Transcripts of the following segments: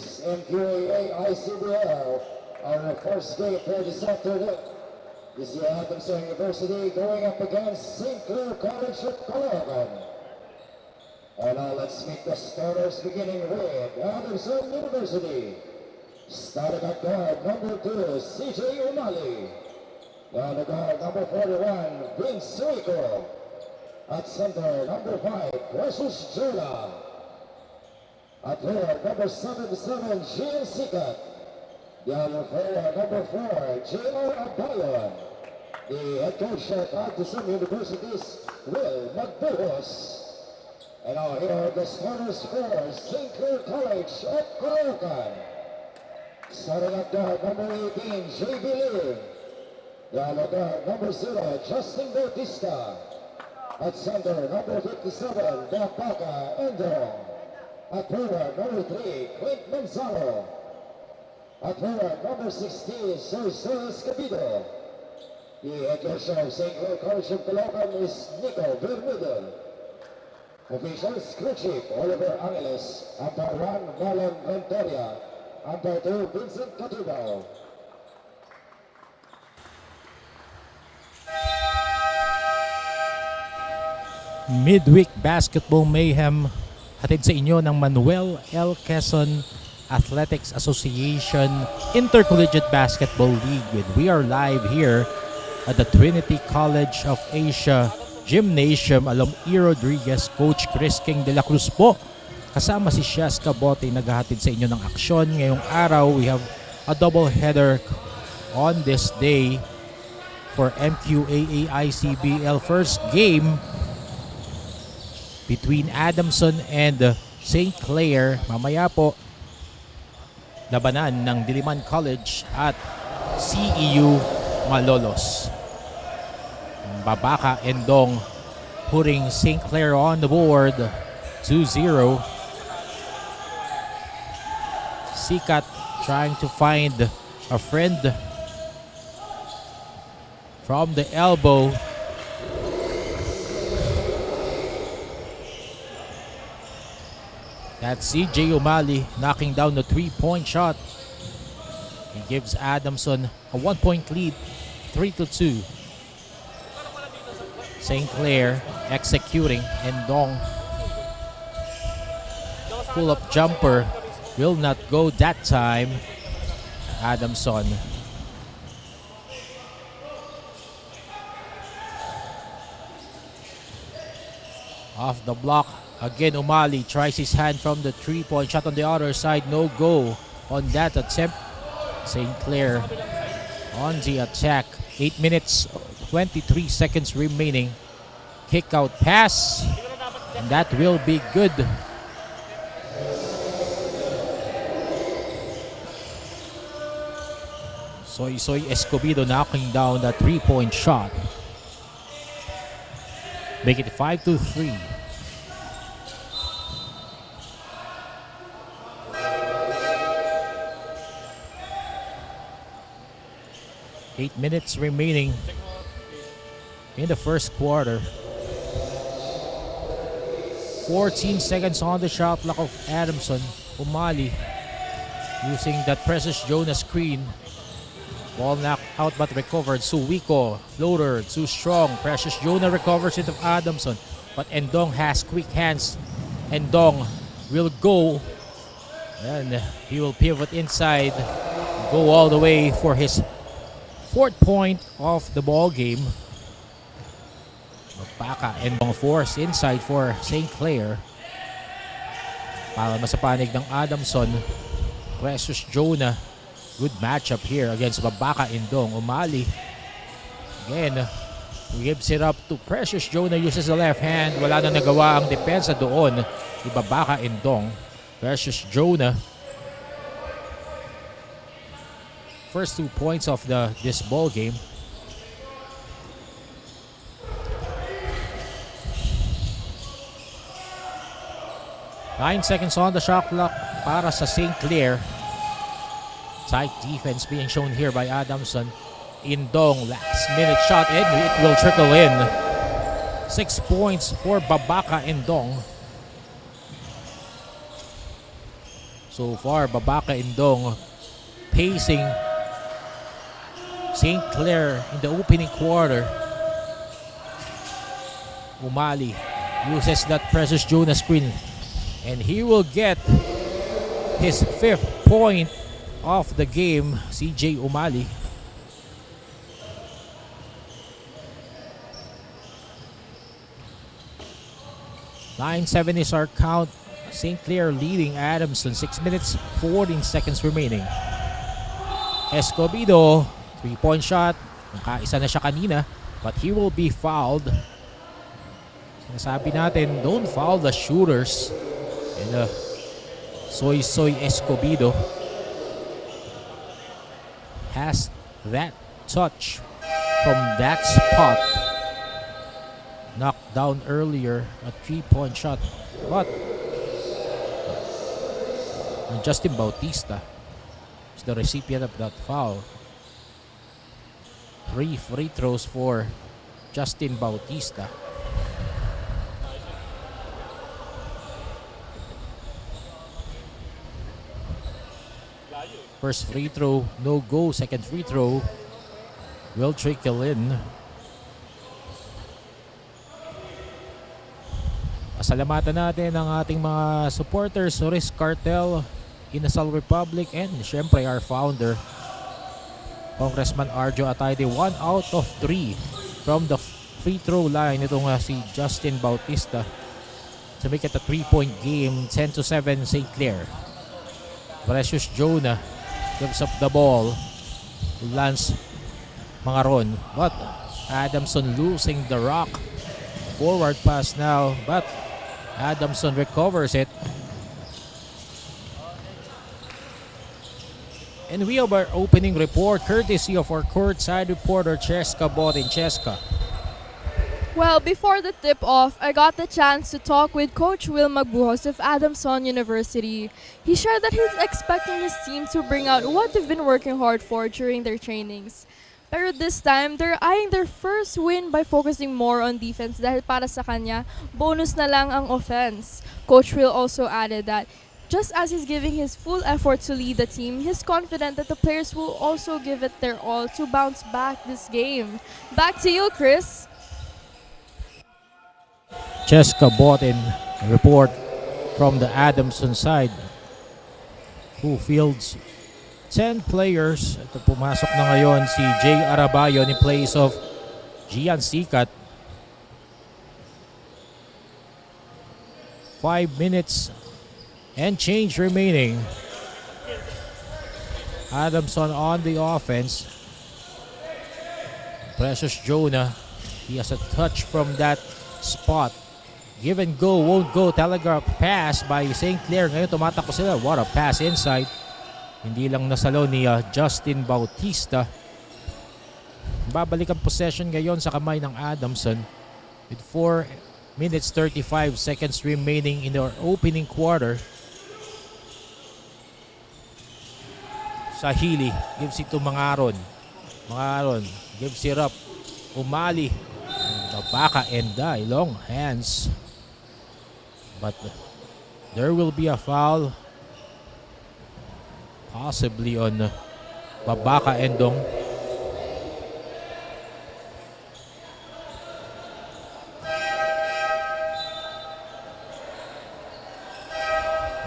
is Mqaa-Icbl. Our first game for this afternoon. This is Adamson University going up against St. Clare College of Caloocan. And now let's meet the starters beginning with Adamson University. Starting at guard number 2, CJ Umali. Down to guard number 41, Vince Rico. At center, number 5, Precious Jula. At forward, number 77, Gian Sikat. Down to forward, number 4, J.R. Abayon. The head coach at Adamson University's Will Magbuhos. And now here are the starters for St. Clare College of Caloocan. Starting at guard number 18, J.B. Lim. Down to guard number 0, Justin Bautista. At center, number 57, Babaka Endong. At forward, number 3, Clint Manzano. At forward, number 16, Sergio Escobedo. The head coach of St. Clare College of Caloocan is Nico Bermudo. Officials, crew chief Oliver Angeles. Umpire 1, Marlon Ventoria. Umpire 2, Vincent Catubao. Midweek Basketball Mayhem hatid sa inyo ng Manuel L. Quezon Athletics Association Intercollegiate Basketball League. We are live here at the Trinity College of Asia Gymnasium. Alom E. Rodriguez, Coach Chris King de la Cruz po. Kasama si Shaz Cabote naghahatid sa inyo ng aksyon. Ngayong araw, we have a double header on this day for Mqaa-Icbl. First game between Adamson and St. Clare. Mamaya po, labanan ng Diliman College at CEU Malolos. Babaka Endong putting St. Clare on the board. 2-0. Sikat trying to find a friend from the elbow. That's CJ Umali knocking down the 3-point shot. He gives Adamson a 1-point lead, 3-2. St. Clare executing, and Dong pull-up jumper will not go that time. Adamson. Off the block. Again, Umali tries his hand from the 3-point shot on the other side. No go on that attempt. St. Clare on the attack. 8 minutes, 23 seconds remaining. Kick out pass. And that will be good. Soy Escobedo knocking down the 3-point shot. Make it 5-3. Eight minutes remaining in the first quarter. 14 seconds on the shot clock of Adamson. Umali using that Precious Jonah screen. Ball knocked out but recovered. Suwiko, floater, too strong. Precious Jonah recovers it of Adamson. But Endong has quick hands. Endong will go. And he will pivot inside. Go all the way for his 4th point of the ball game. Magpaka and force inside for St. Clare. Para masapanig ng Adamson. Precious Jonah. Good matchup here against Babaka Indong. Umali. Again, gives it up to Precious Jonah. Uses the left hand. Wala na nagawa ang depensa doon. Babaka Indong. Precious Jonah. First 2 points of this ball game. Nine seconds on the shot clock para sa St. Clare. Tight defense being shown here by Adamson. Indong, last minute shot, and it will trickle in. 6 points for Babaka Indong. So far, Babaka Indong pacing St. Clair in the opening quarter. Umali uses that Precious Jonah screen, and he will get his 5th point of the game, CJ Umali. .97 is our count. St. Clair leading Adamson. 6 minutes, 14 seconds remaining. Escobedo, 3-point shot. Nakaisa na siya kanina, but he will be fouled. Sinasabi natin, don't foul the shooters. And Soy Escobedo has that touch from that spot. Knocked down earlier, a 3-point shot, but Justin Bautista is the recipient of that foul. 3 free throws for Justin Bautista. First free throw, no go. Second free throw will trickle in. Pasalamatan natin ang ating mga supporters, Risk Cartel, Inasal Republic, and syempre our founder, Congressman Arjo Atayde. 1 out of 3 from the free throw line. Itong si Justin Bautista to make it a 3-point game. 10-7 St. Clair. Precious Jonah gives up the ball to Lance Mangaron, but Adamson losing the rock. Forward pass now, but Adamson recovers it. And we have our opening report courtesy of our courtside reporter Cheska Botin. Cheska. Well, before the tip-off, I got the chance to talk with Coach Will Magbuhos of Adamson University. He shared that he's expecting his team to bring out what they've been working hard for during their trainings. Pero this time, they're eyeing their first win by focusing more on defense dahil para sa kanya, bonus na lang ang offense. Coach Will also added that just as he's giving his full effort to lead the team, he's confident that the players will also give it their all to bounce back this game. Back to you, Chris. Cheska Botin report from the Adamson side, who fields 10 players. Ito, pumasok na ngayon si Jay Arabayon in place of Gian Sikat. 5 minutes and change remaining. Adamson on the offense. Precious Jonah, he has a touch from that spot. Give and go, won't go. Telegraph pass by St. Clair. Ngayon tumatakbo sila. What a pass inside. Hindi lang nasalo ni Justin Bautista. Babalik ang possession ngayon sa kamay ng Adamson with 4 minutes 35 seconds remaining in our opening quarter. Sahili gives it to Mangaron. Mangaron gives it up. Umali. Babaka and long hands. But there will be a foul. Possibly on Babaka Endong.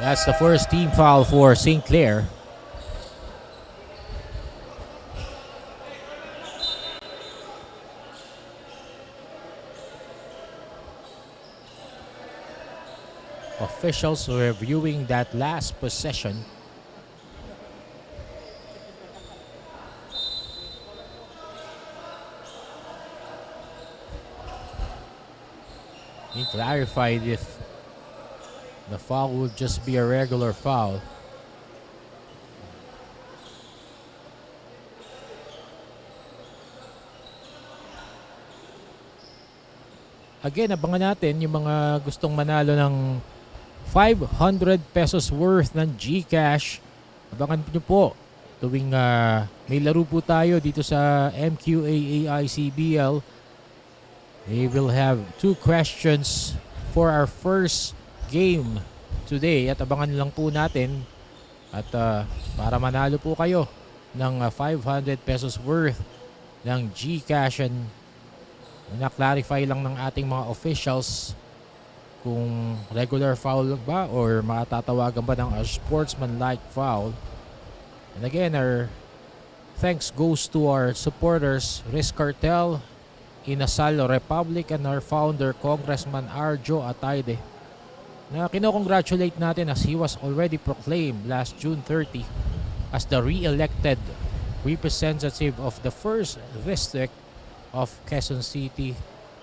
That's the first team foul for St. Clair. Officials reviewing that last possession. He clarified if the foul would just be a regular foul. Again, abangan natin yung mga gustong manalo ng 500 pesos worth ng GCash. Abangan nyo po tuwing may laro po tayo dito sa Mqaa-Icbl. We will have 2 questions for our first game today. At abangan lang po natin At para manalo po kayo ng 500 pesos worth ng GCash, and na-clarify lang ng ating mga officials kung regular foul ba or matatawagan ba ng sportsman-like foul. And again, our thanks goes to our supporters, Risk Cartel, Inasal Republic, and our founder, Congressman Arjo Atayde, na kinocongratulate natin as he was already proclaimed last June 30 as the re-elected representative of the 1st District of Quezon City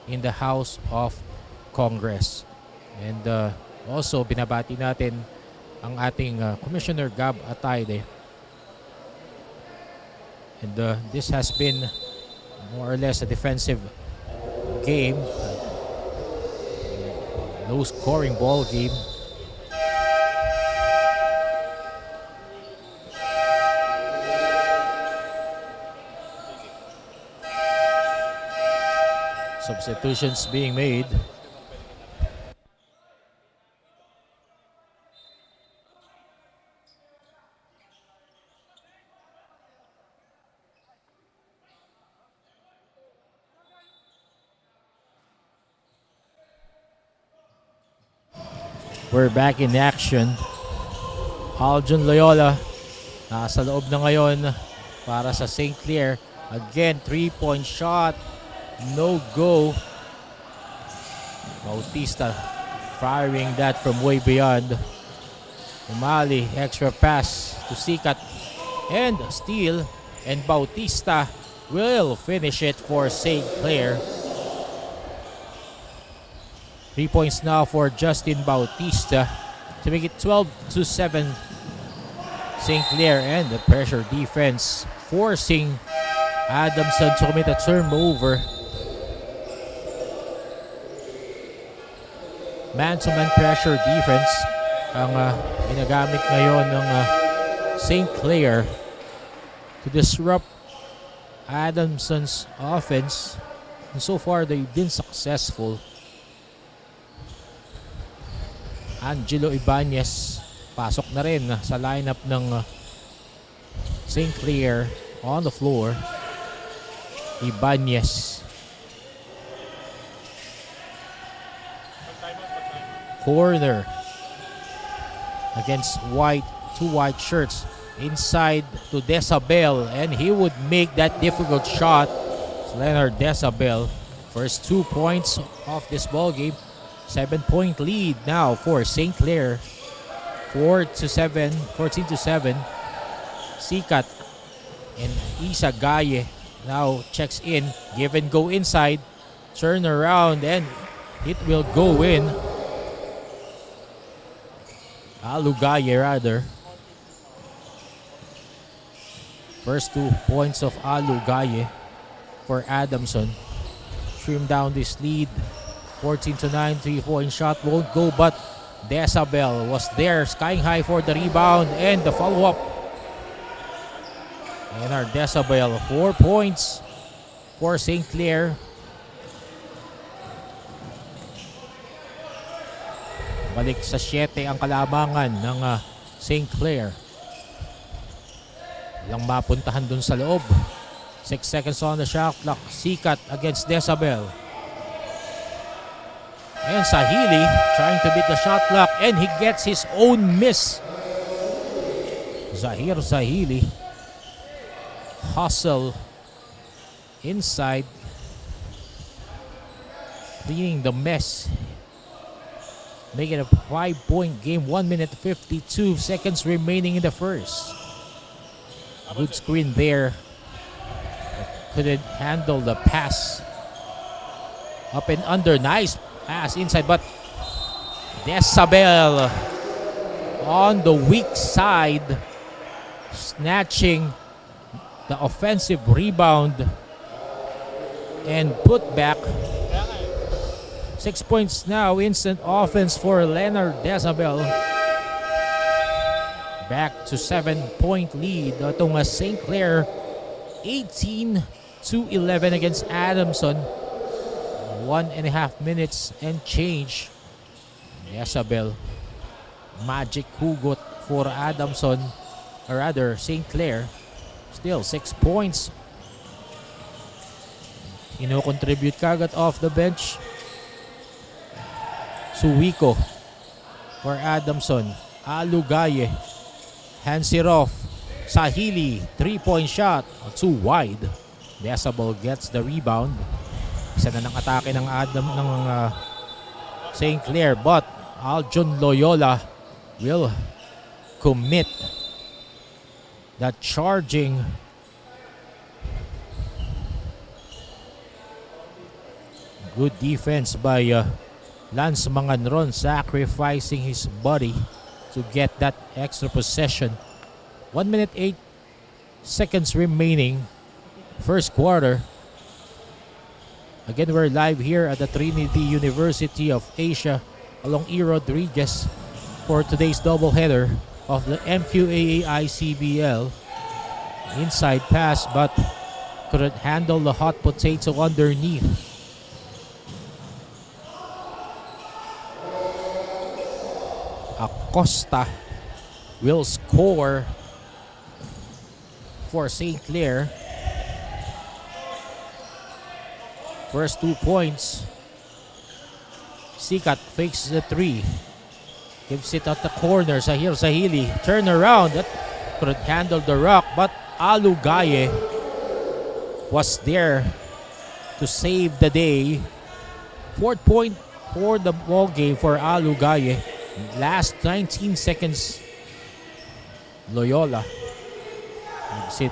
in the House of Congress. And also binabati natin ang ating Commissioner Gab Atayde. And this has been more or less a defensive game, low scoring ball game. Substitutions being made. We're back in action. Aljon Loyola nasa loob na ngayon para sa St. Clare. Again, 3-point shot. No go. Bautista firing that from way beyond. Umali, extra pass to Sikat. And steal. And Bautista will finish it for St. Clare. 3 points now for Justin Bautista to make it 12-7 St. Clare, and the pressure defense forcing Adamson to commit a turnover. Man-to-man pressure defense ang ginagamit ngayon ng St. Clare to disrupt Adamson's offense, and so far they've been successful. Angelo Ibanez pasok na rin sa lineup ng St. Clare on the floor. Ibanez. Corner against white, two white shirts. Inside to Desabel, and he would make that difficult shot. Leonard Desabel, first 2 points of this ball game. 7-point lead now for St. Clare. 14-7. Sikat and Isa Gaye now checks in. Give and go inside. Turn around and it will go in. Alu Gaye rather. First 2 points of Alu Gaye for Adamson. Trim down this lead. 14-9, 3-point shot won't go, but Desabel was there, skying high for the rebound and the follow-up. And our Desabel, 4 points for St. Clare. Balik sa 7 ang kalamangan ng St. Clare. Walang mapuntahan dun sa loob. 6 seconds on the shot clock. Sikat against Desabel. And Sahili trying to beat the shot clock, and he gets his own miss. Zahir Sahili hustle inside, cleaning the mess, making a 5-point game. 1 minute 52 seconds remaining in the first. Good screen there. Couldn't handle the pass. Up and under, nice pass inside, but Desabel on the weak side, snatching the offensive rebound and put back. 6 points now, instant offense for Leonard Desabel. Back to 7-point lead. Itong St. Clare, 18-11 against Adamson. 1.5 minutes and change. Desabel, magic hugot for Adamson. or rather St. Clare. Still 6 points. Contribute kagad off the bench. Suwiko for Adamson. Alugaye hands it off. Sahili, 3-point shot, too wide. Decibel gets the rebound. Isa na ng atake ng St. Clare, but Aljon Loyola will commit that charging. Good defense by Lance Manganron, sacrificing his body to get that extra possession. 1 minute 8 seconds remaining. First quarter. Again, we're live here at the Trinity University of Asia along E. Rodriguez for today's doubleheader of the Mqaa-Icbl. Inside pass, but couldn't handle the hot potato underneath. Acosta will score for St. Clare. First 2 points. Sikat fakes the 3. Gives it at the corner. Sahili. Turn around. That couldn't handle the rock. But Alugaye was there to save the day. 4th point for the ball game for Alugaye. Last 19 seconds. Loyola gives it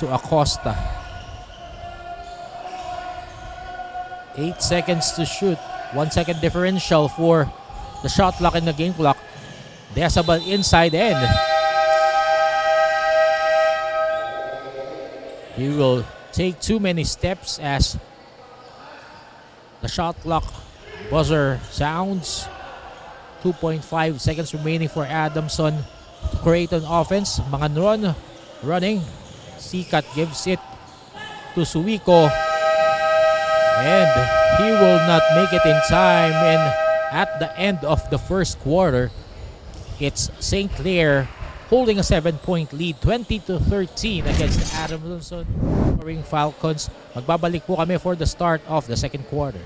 to Acosta. 8 seconds to shoot. 1 second differential for the shot clock in the game clock. Decibel inside end. He will take too many steps as the shot clock buzzer sounds. 2.5 seconds remaining for Adamson to create an offense. Manganron running. Sikat gives it to Suwiko. And he will not make it in time. And at the end of the first quarter, it's St. Clare holding a 7-point lead, 20-13 against the Adamson Falcons. Magbabalik po kami for the start of the second quarter.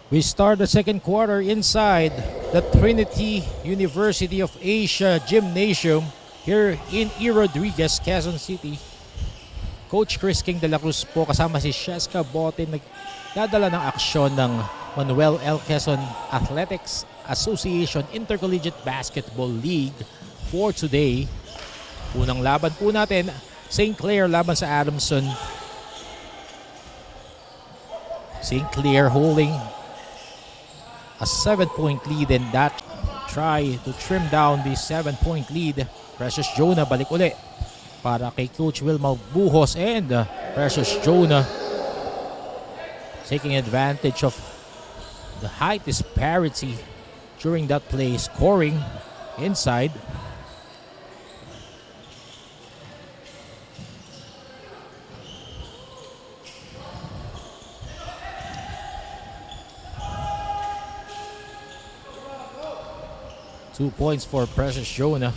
We start the second quarter inside the Trinity University of Asia Gymnasium here in E. Rodriguez, Quezon City. Coach Chris King de la Cruz po kasama si Sheska Bote nagdadala ng aksyon ng Manuel L. Quezon Athletics Association Intercollegiate Basketball League for today. Unang laban po natin, St. Clare laban sa Adamson. St. Clare holding a 7-point lead, and that try to trim down the 7-point lead. Precious Jonah balik uli para kay Coach Will Magbuhos, and Precious Jonah taking advantage of the height disparity during that play, scoring inside. 2 points for Precious Jonah.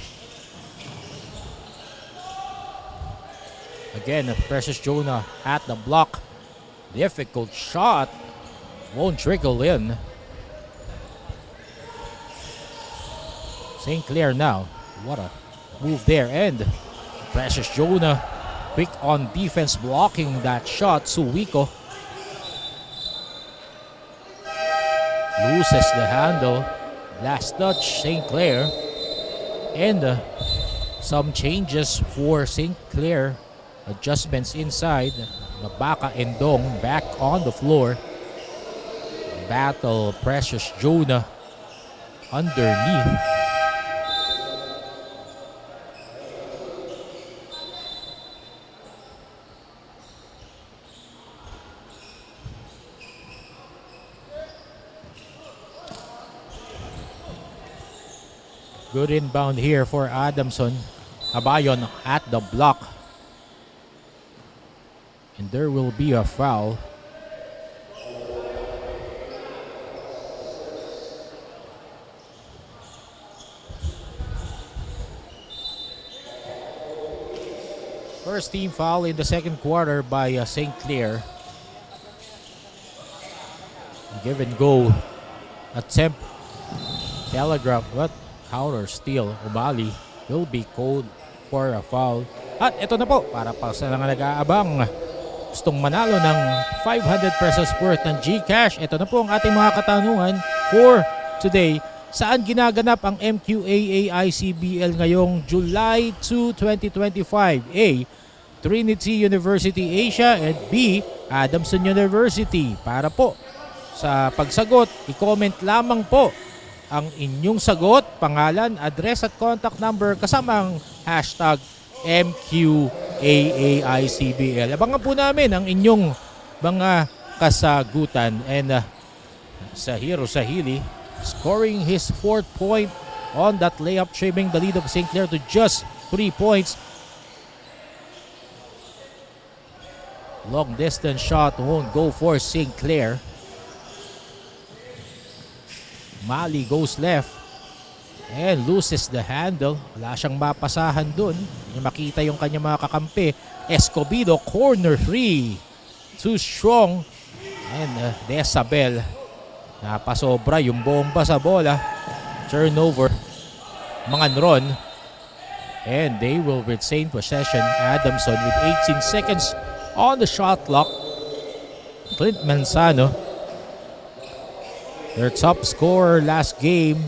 Again, Precious Jonah at the block. Difficult shot. Won't trickle in. St. Clair now. What a move there. And Precious Jonah quick on defense blocking that shot. Suwiko loses the handle. Last touch, St. Clair. And some changes for St. Clair. Adjustments inside. Mabaka and Dong back on the floor. Battle Precious Jonah underneath. Good inbound here for Adamson. Abayon at the block. And there will be a foul. First team foul in the second quarter by St. Clair. Give and go attempt. Telegraph. What? Counter steal. Umali will be called for a foul. At ito na po, para pa sa mga nag-aabang gustong manalo ng 500 pesos worth ng GCash. Ito na po ang ating mga katanungan for today. Saan ginaganap ang Mqaa-Icbl ngayong July 2, 2025? A. Trinity University Asia and B. Adamson University. Para po sa pagsagot, i-comment lamang po ang inyong sagot, pangalan, address at contact number kasamang hashtag Mqaa-Icbl. Abangan po namin ang inyong mga kasagutan. And Sahiro Sahili scoring his 4th point on that layup, trimming the lead of St. Clair to just 3 points. Long distance shot won't go for St. Clair. Mali goes left and loses the handle. Wala siyang mapasahan dun. Hindi makita yung kanyang mga kakampi. Escobedo, corner 3. Too strong. And Desabel. Napasobra yung bomba sa bola. Turnover. Manganron. And they will retain possession. Adamson with 18 seconds on the shot clock. Clint Manzano, their top scorer last game,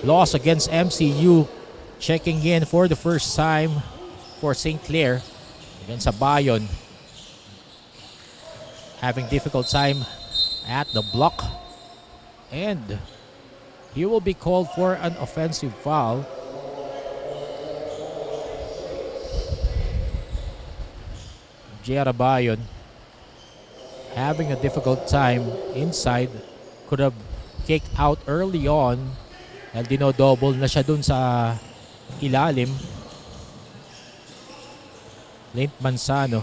loss against MCU, checking in for the first time for St. Clair against Abayon. Having difficult time at the block. And he will be called for an offensive foul. J.R. Abayon having a difficult time inside. Could have kicked out early on. Dahil dinodouble na siya dun sa ilalim. Clint Manzano.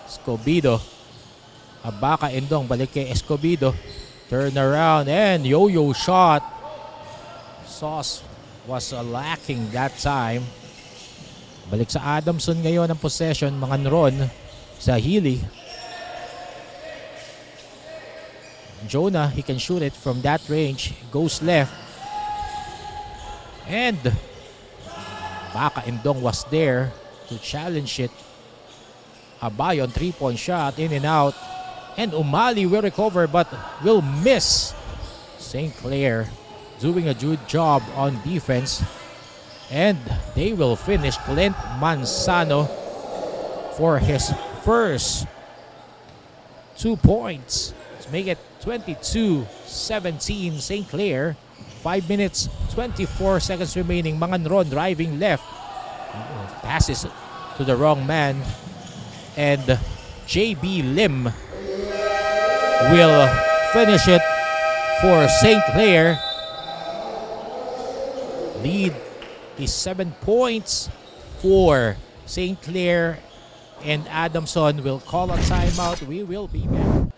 Escobedo. Abaka Endong balik kay Escobedo. Turn around and yo-yo shot. Sauce was lacking that time. Balik sa Adamson ngayon ang possession. Manganron sa Healy. Jonah, he can shoot it from that range. Goes left. And Baka Endong was there to challenge it. Abayon, 3-point shot, in and out. And Umali will recover but will miss. St. Clair doing a good job on defense. And they will finish Clint Manzano for his first 2 points. Let's make it 22-17 St. Clair. 5 minutes, 24 seconds remaining. Manganron driving left. Passes to the wrong man. And JB Lim will finish it for St. Clair. Lead is 7 points for St. Clair and Adamson will call a timeout. We will be back.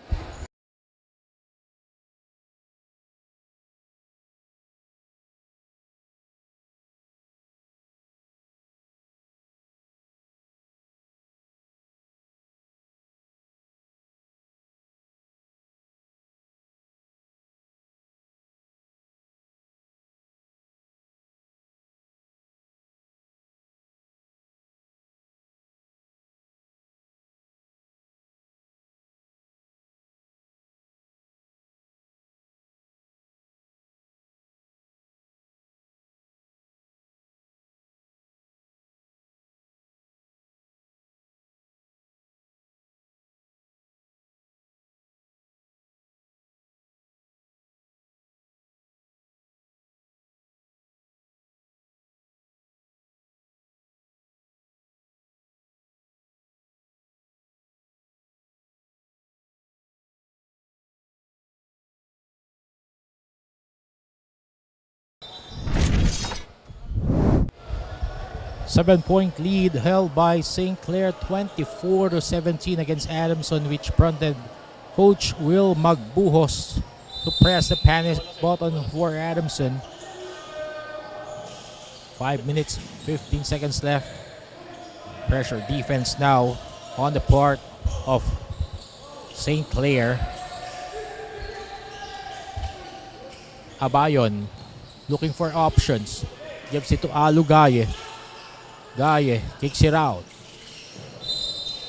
Seven-point lead held by St. Clare 24-17 against Adamson, which prompted Coach Will Magbuhos to press the panic button for Adamson. 5 minutes, 15 seconds left. Pressure defense now on the part of St. Clare. Abayon looking for options. Gives it to Alugaye. Gaye kicks it out.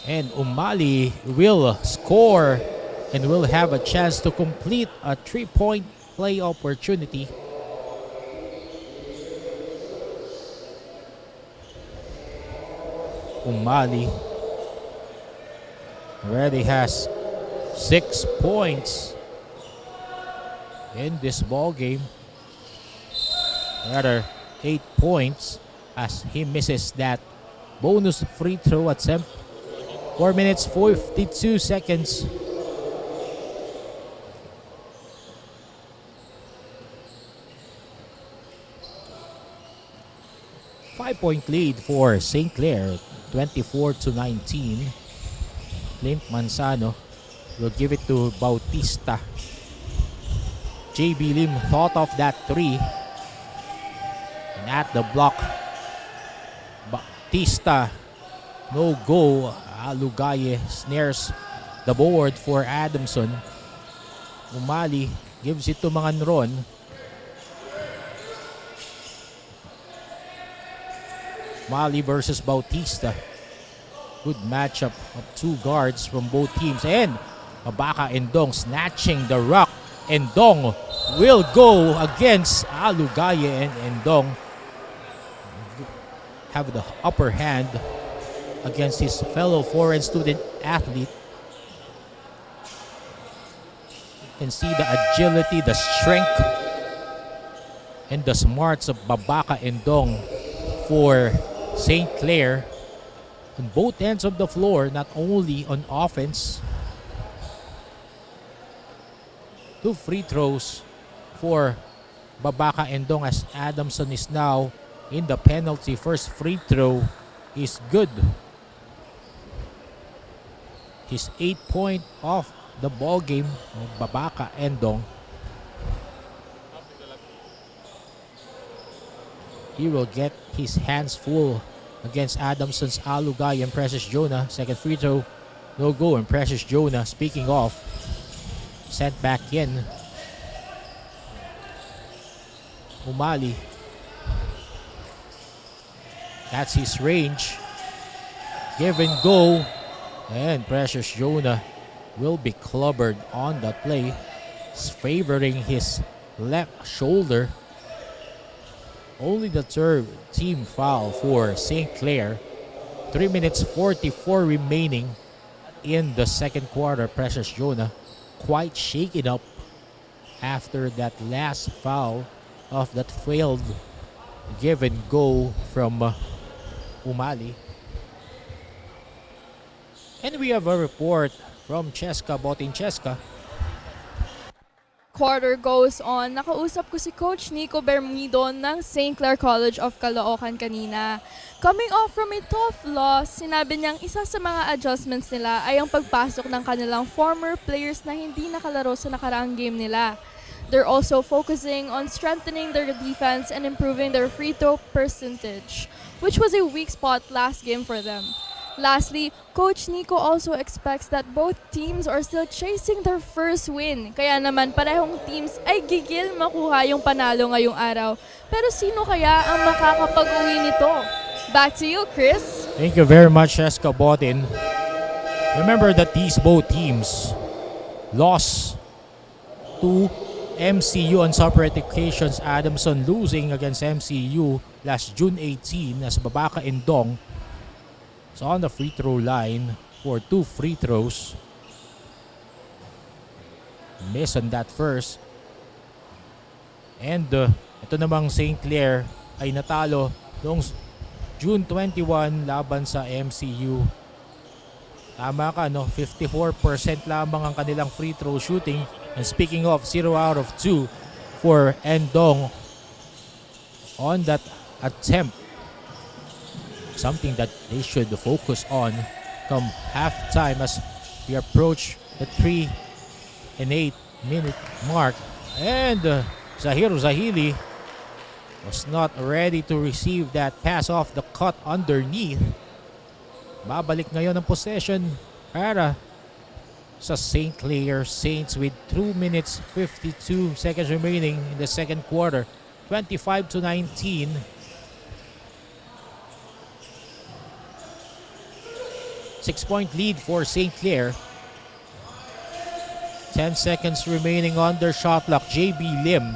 And Umali will score and will have a chance to complete a 3-point play opportunity. Umali already has 6 points in this ball game. Rather 8 points as he misses that bonus free throw attempt. 4 minutes 52 seconds. Five-point lead for St. Clare, 24-19. Clint Manzano will give it to Bautista. JB Lim thought of that three. And at the block, Bautista, no go. Alugaye snares the board for Adamson. Umali gives it to Manganron. Mali versus Bautista. Good matchup of two guards from both teams. And Mabaka Endong snatching the rock. Endong will go against Alugaye, and Endong have the upper hand against his fellow foreign student athlete. You can see the agility, the strength, and the smarts of Mabaka Endong for St. Clare on both ends of the floor, not only on offense. 2 free throws for Mabaka Endong as Adamson is now in the penalty. First free throw is good. His 8th point of the ball game of Mabaka Endong. He will get his hands full against Adamson's Alugaye and Precious Jonah. Second free throw, no go, and Precious Jonah, speaking of, sent back in. Umali, that's his range. Give and go, and Precious Jonah will be clobbered on that play, favoring his left shoulder. Only the third team foul for St. Clare. 3 minutes 44 remaining in the second quarter. Precious Jonah quite shaken up after that last foul of that failed give and go from Umali. And we have a report from Cheska Botin Cheska. quarter goes on, nakausap ko si Coach Nico Bermudo ng St. Clare College of Caloocan kanina. Coming off from a tough loss, sinabi niyang isa sa mga adjustments nila ay ang pagpasok ng kanilang former players na hindi nakalaro sa nakaraang game nila. They're also focusing on strengthening their defense and improving their free throw percentage, which was a weak spot last game for them. Lastly, Coach Nico also expects that both teams are still chasing their first win. Kaya naman parehong teams ay gigil makuha yung panalo ngayong araw. Pero sino kaya ang makakapag-uwi nito? Back to you, Chris. Thank you very much, Cheska Botin. Remember that these both teams lost to MCU on separate occasions. Adamson losing against MCU last June 18 as Babaka Indong is on the free throw line for 2 free throws. Miss on that first. And ito namang St. Clare ay natalo noong June 21 laban sa MCU. Tama ka, no? 54% lamang ang kanilang free throw shooting. And speaking of 0 out of 2 for Endong on that attempt. Something that they should focus on come halftime as we approach the 3 and 8 minute mark. And Zahir Zahili was not ready to receive that pass off the cut underneath. Babalik ngayon ang possession para sa St. Clare Saints with 2 minutes 52 seconds remaining in the second quarter. 25-19. Six-point lead for St. Clare. 10 seconds remaining on their shot clock. JB Lim.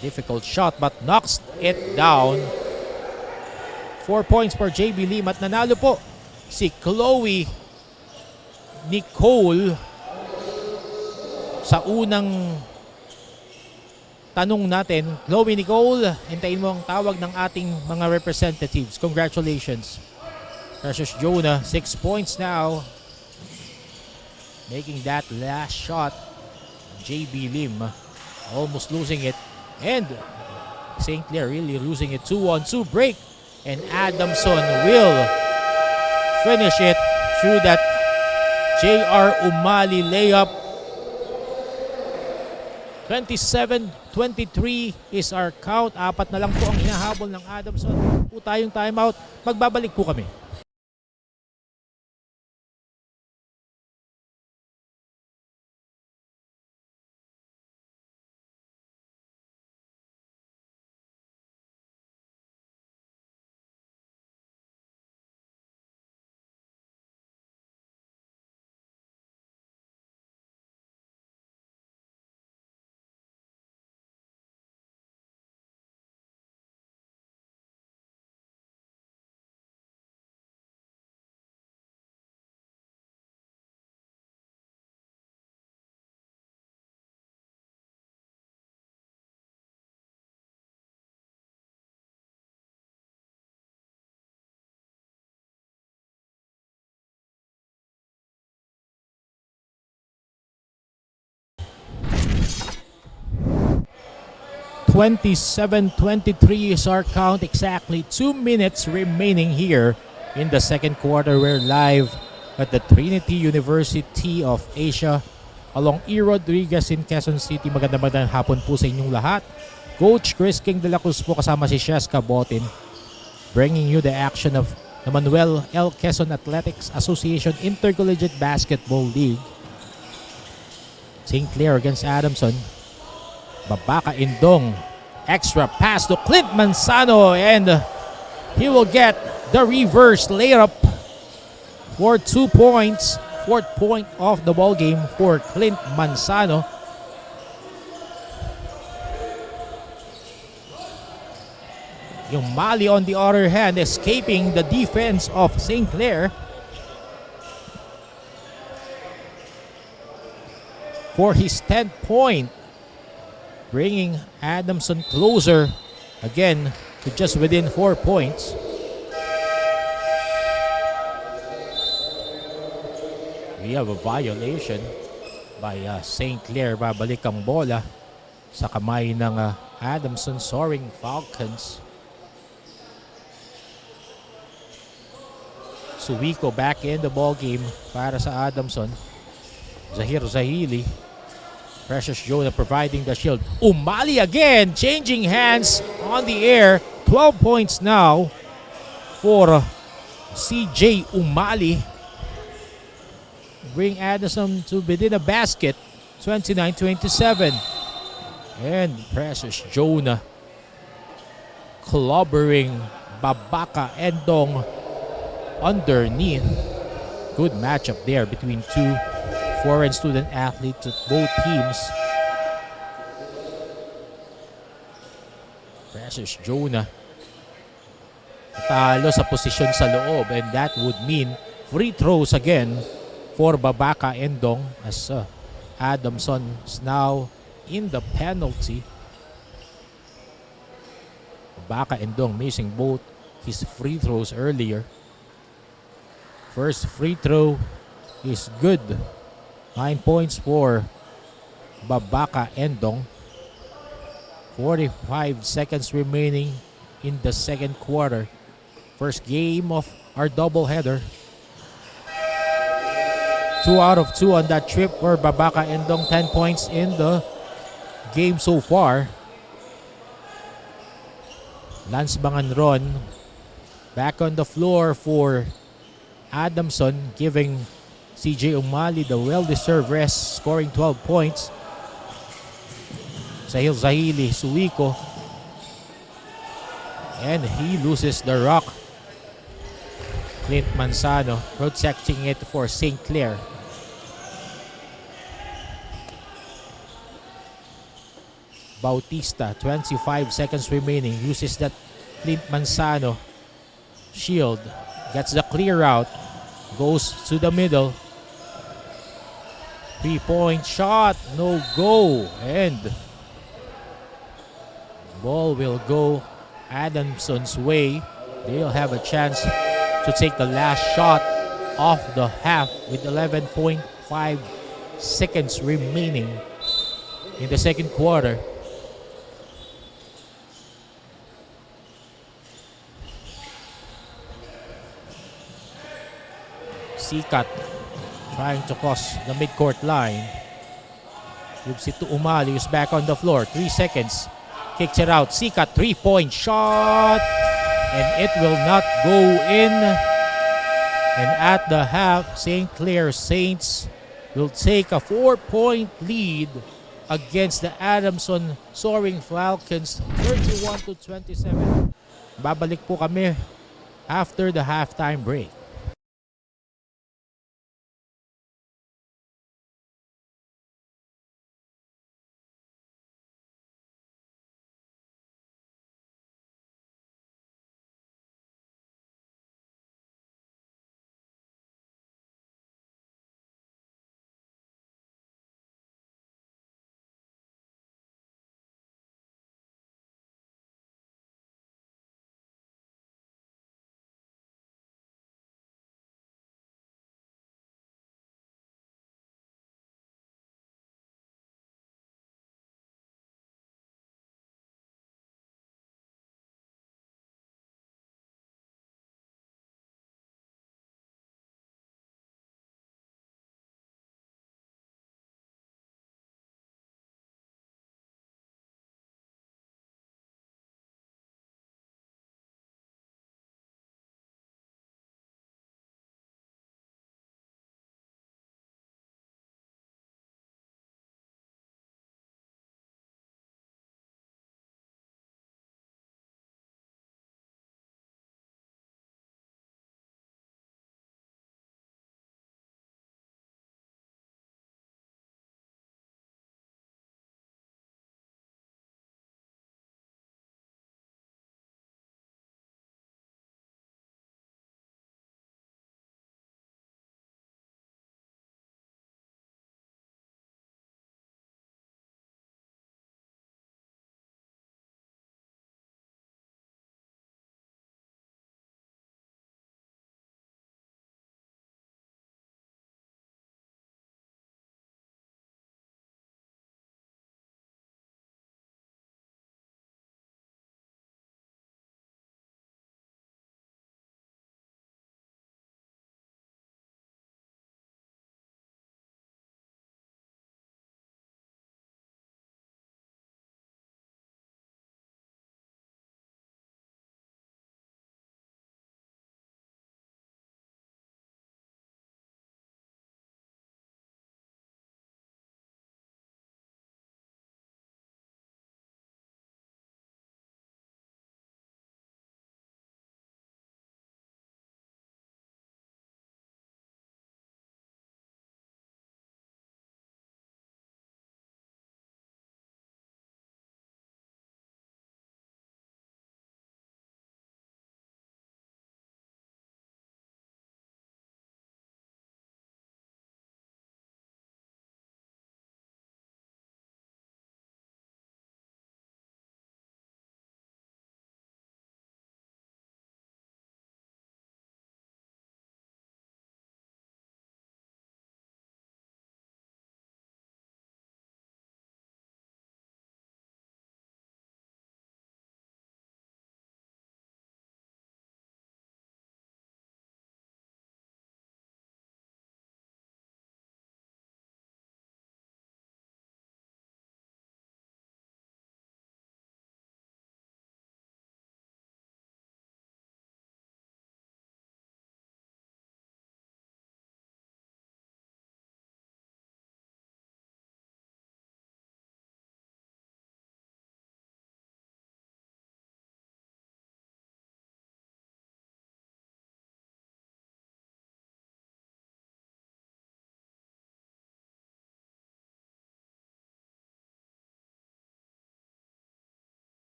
Difficult shot but knocks it down. 4 points for JB Lim at nanalo po si Chloe Nicole sa unang tanong natin. Chloe Nicole, hintayin mo ang tawag ng ating mga representatives. Congratulations. Versus Jonah, 6 points now. Making that last shot. JB Lim almost losing it. And St. Clare really losing it. 2-on-2 break. And Adamson will finish it through that J.R. Umali layup. 27-23 is our count. 4 na lang po ang hinahabol ng Adamson. Po tayong timeout. Magbabalik po kami. (27-23) is our count. Exactly 2 minutes remaining here in the second quarter. We're live at the Trinity University of Asia along E. Rodriguez in Quezon City. Magandang hapon po sa inyong lahat. Coach Chris King de la Cruz po kasama si Cheska Botin, bringing you the action of the Manuel L. Quezon Athletics Association Intercollegiate Basketball League. St. Clare against Adamson. Babaka Indong, extra pass to Clint Manzano, and he will get the reverse layup for 2 points. 4th point of the ball game for Clint Manzano. Yung Mali on the other hand escaping the defense of St. Clare for his 10th point, bringing Adamson closer again to just within 4 points. We have a violation. by St. Clare. Babalik ang bola sa kamay ng Adamson Soaring Falcons. Suwico back in the ball game para sa Adamson. Zahir Zahili. Precious Jonah providing the shield. Umali again, changing hands on the air. 12 points now for CJ Umali. Bring Adamson to within a basket. 29-27. And Precious Jonah clobbering Babaka Endong underneath. Good matchup there between two foreign student athletes at both teams. Precious Jonah talo sa posisyon sa loob, and that would mean free throws again for Babaka Endong as Adamson is now in the penalty. Babaka Endong missing both his free throws earlier. First free throw is good. 9 points for Babaka Endong. 45 seconds remaining in the second quarter. First game of our doubleheader. 2 out of 2 on that trip for Babaka Endong. 10 points in the game so far. Lance Banganron back on the floor for Adamson, giving CJ Umali the well-deserved rest, scoring 12 points. Sahil Zahili, Suwico. And he loses the rock. Clint Manzano protecting it for St. Clare. Bautista, 25 seconds remaining, uses that Clint Manzano shield. Gets the clear out. Goes to the middle. 3-point shot. No go. And ball will go Adamson's way. They'll have a chance to take the last shot of the half with 11.5 seconds remaining in the second quarter. Sikat trying to cross the midcourt line. Gives it to Umali, who's back on the floor. 3 seconds. Kicks it out. Sikat, 3-point shot. And it will not go in. And at the half, St. Clair Saints will take a 4-point lead against the Adamson Soaring Falcons, 31-27. Babalik po kami after the halftime break.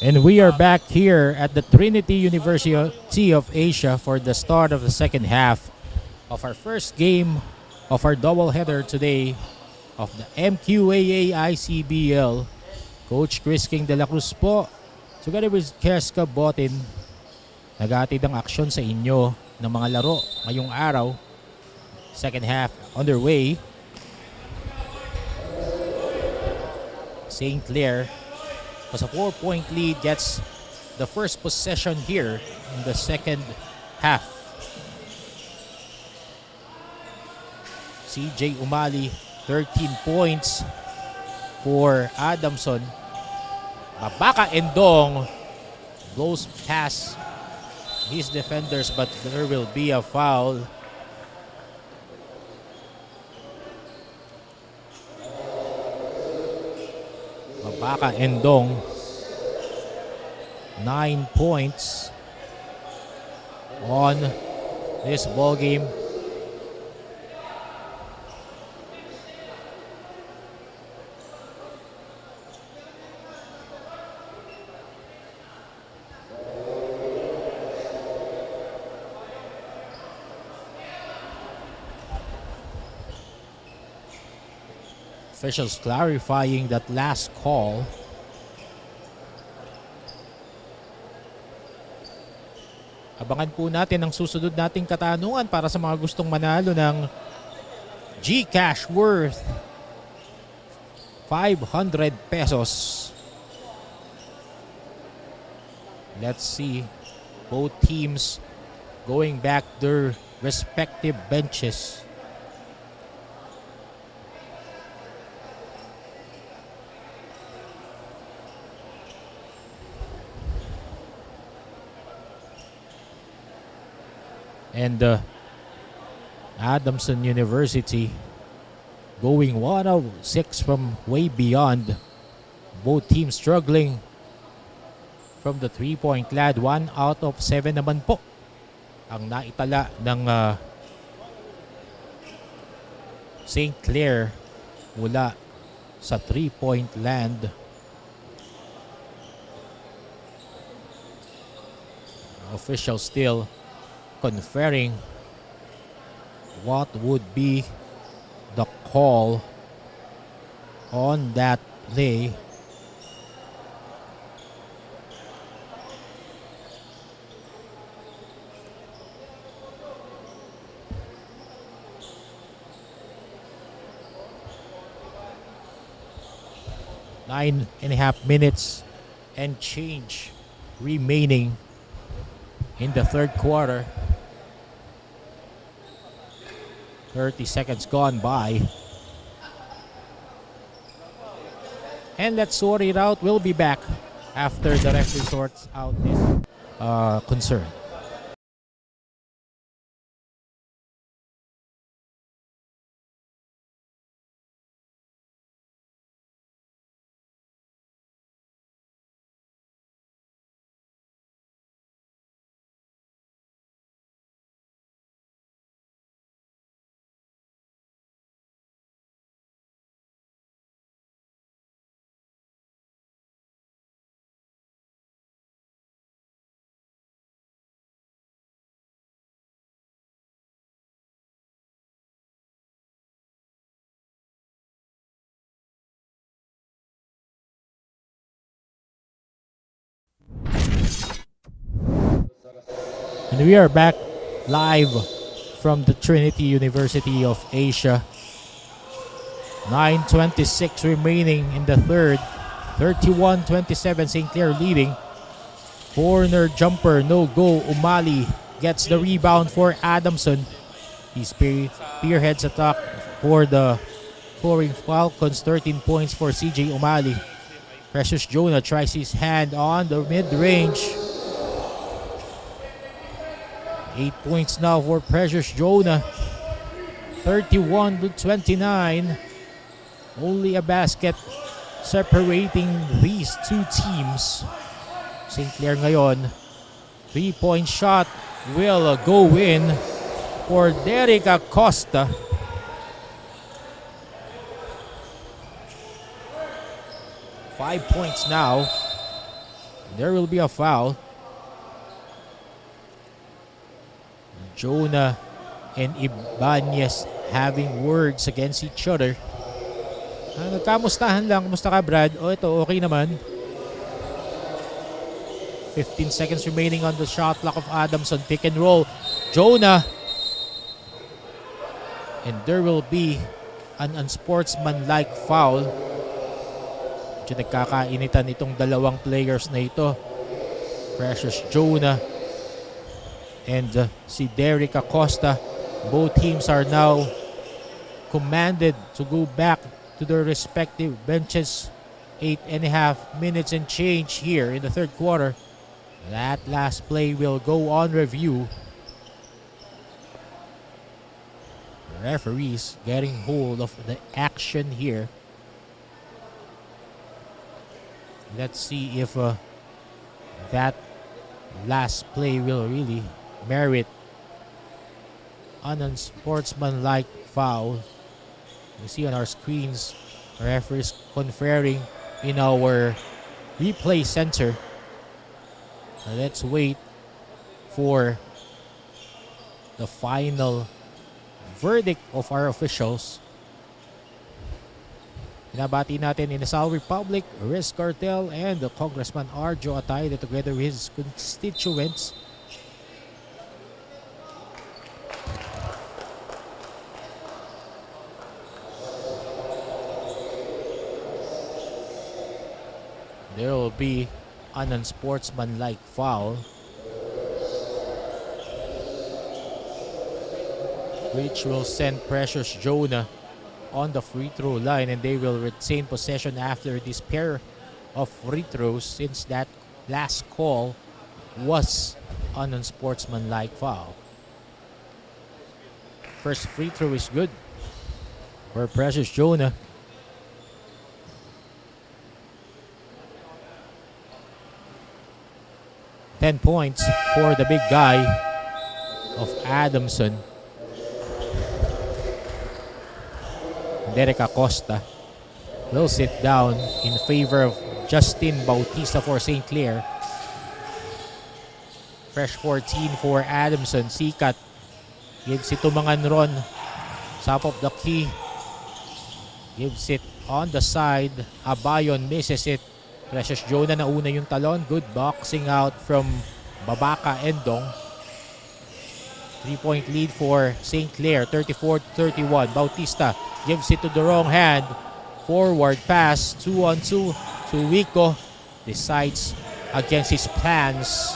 And we are back here at the Trinity University of Asia for the start of the second half of our first game of our doubleheader today of the Mqaa-Icbl. Coach Chris King de la Cruz po, together with Keska Botin, naghatid ang aksyon sa inyo ng mga laro ngayong araw. Second half underway. St. Clare was a 4-point lead, gets the first possession here in the second half. CJ Umali, 13 points for Adamson. Mabaka Endong blows past his defenders, but there will be a foul. Mabaka Endong, 9 points on this ball game. Officials clarifying that last call. Abangan po natin ang susunod nating katanungan para sa mga gustong manalo ng GCash worth 500 pesos. Let's see both teams going back their respective benches. And Adamson University going 1 of 6 from way beyond. Both teams struggling from the 3-point lad. 1 out of 7 naman po ang naitala ng St. Clare mula sa 3-point land. Official still conferring what would be the call on that play. Nine and a half minutes and change remaining in the third quarter. 30 seconds gone by. And let's sort it out. We'll be back after the referee sorts out this concern. And we are back live from the Trinity University of Asia. 9:26 remaining in the third. 31-27, St. Clare leading. Corner jumper, no go. Umali gets the rebound for Adamson. He spearheads attack for the Flooring Falcons. 13 points for CJ Umali. Precious Jonah tries his hand on the mid-range. 8 points now for Precious Jonah. 31-29. Only a basket separating these two teams. St. Clare ngayon. 3-point shot will go in for Derek Acosta. 5 points now. There will be a foul. Jonah and Ibanez having words against each other. Nagkamustahan lang. Kumusta ka, Brad? O ito, okay naman. 15 seconds remaining on the shot clock of Adamson. Pick and roll. Jonah. And there will be an unsportsmanlike foul. Medyo nagkakainitan itong dalawang players na ito. Precious Jonah and si Derek Acosta. Both teams are now commanded to go back to their respective benches. 8.5 minutes and change here in the third quarter. That last play will go on review. Referees getting hold of the action here. Let's see if that last play will really merit an unsportsmanlike foul. You see on our screens, referees conferring in our replay center. Let's wait for the final verdict of our officials. Pinabati natin in the South Republic, Riz Cartel, and Congressman Arjo Atayde together with his constituents. There will be an unsportsmanlike foul, which will send Precious Jonah on the free throw line, and they will retain possession after this pair of free throws, since that last call was an unsportsmanlike foul. First free throw is good for Precious Jonah. Ten points for the big guy of Adamson. Derek Acosta will sit down in favor of Justin Bautista for St. Clare. Fresh 14 for Adamson. Sikat gives it to Manganron. Top of the key. Gives it on the side. Abayon misses it. Precious Jonah nauna yung talon. Good boxing out from Babaka Endong. 3-point lead for St. Clare. 34-31. Bautista gives it to the wrong hand. Forward pass. 2-on-2 to Wico. Decides against his plans.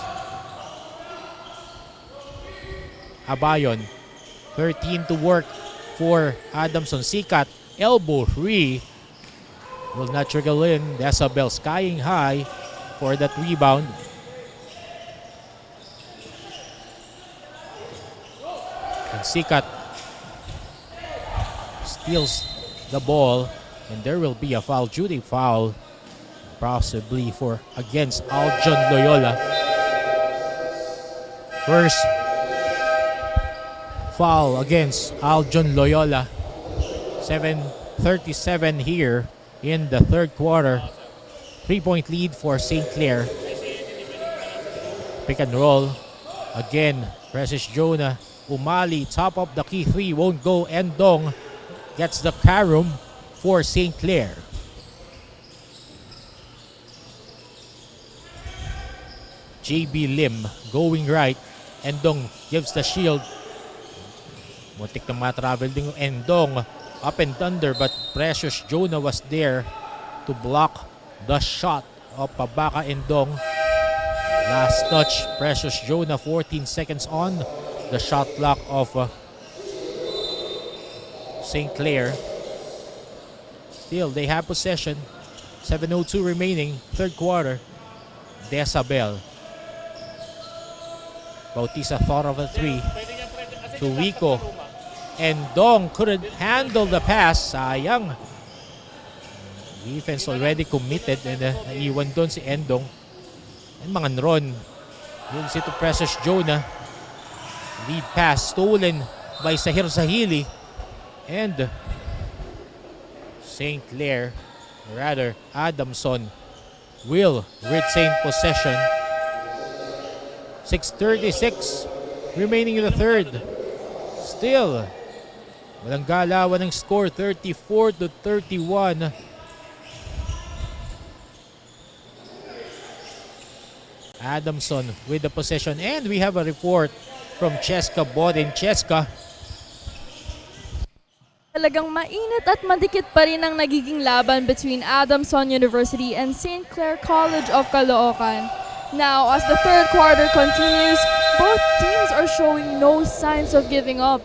Abayon. 13 to work for Adamson. Sikat. Elbow free. Will not trickle in. Decibel skying high for that rebound. And Sikat steals the ball, and there will be a foul, Judy foul, possibly for against Aljon Loyola. First foul against Aljon Loyola. 7:37 here in the third quarter. 3-point lead for St. Clare. Pick and roll. Again, Precious Jonah. Umali, top of the key three, won't go. Endong gets the carom for St. Clare. JB Lim going right. Endong gives the shield. Muntik na matravel din yung Endong. Up and under, but Precious Jonah was there to block the shot of Babaka Endong. Last touch, Precious Jonah, 14 seconds on the shot clock of St. Clare. Still, they have possession. 7:02 remaining, third quarter. Decibel. Bautista thought of a three. To Wico. Endong couldn't handle the pass. Sayang. Defense already committed, and naiwan doon si Endong. And Manganron gives it to Precious Jonah. Lead pass stolen by Sahir Sahili. And St. Clare, rather Adamson, will retain possession. 6:36 remaining in the third. Still, walang galawan ng score, 34-31. Adamson with the possession, and we have a report from Cheska Bodin. Cheska, Talagang mainit at madikit pa rin ang nagiging laban between Adamson University and St. Clare College of Caloocan. Now, as the third quarter continues, both teams are showing no signs of giving up.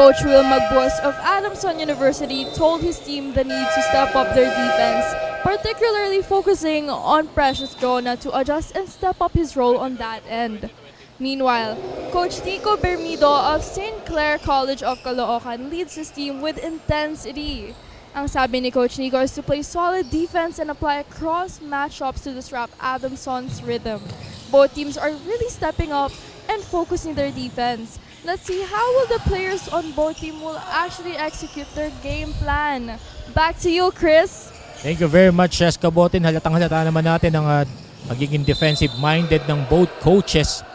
Coach Will Magbuhos of Adamson University told his team the need to step up their defense, particularly focusing on Precious Jonah to adjust and step up his role on that end. Meanwhile, Coach Nico Bermido of St. Clare College of Caloocan leads his team with intensity. Ang sabi ni Coach Nico is to play solid defense and apply cross matchups to disrupt Adamson's rhythm. Both teams are really stepping up and focusing their defense. Let's see how will the players on both teams will actually execute their game plan. Back to you, Chris. thank you very much, Cheska Bodin. Halatang-halata naman natin ang magiging defensive-minded ng both coaches.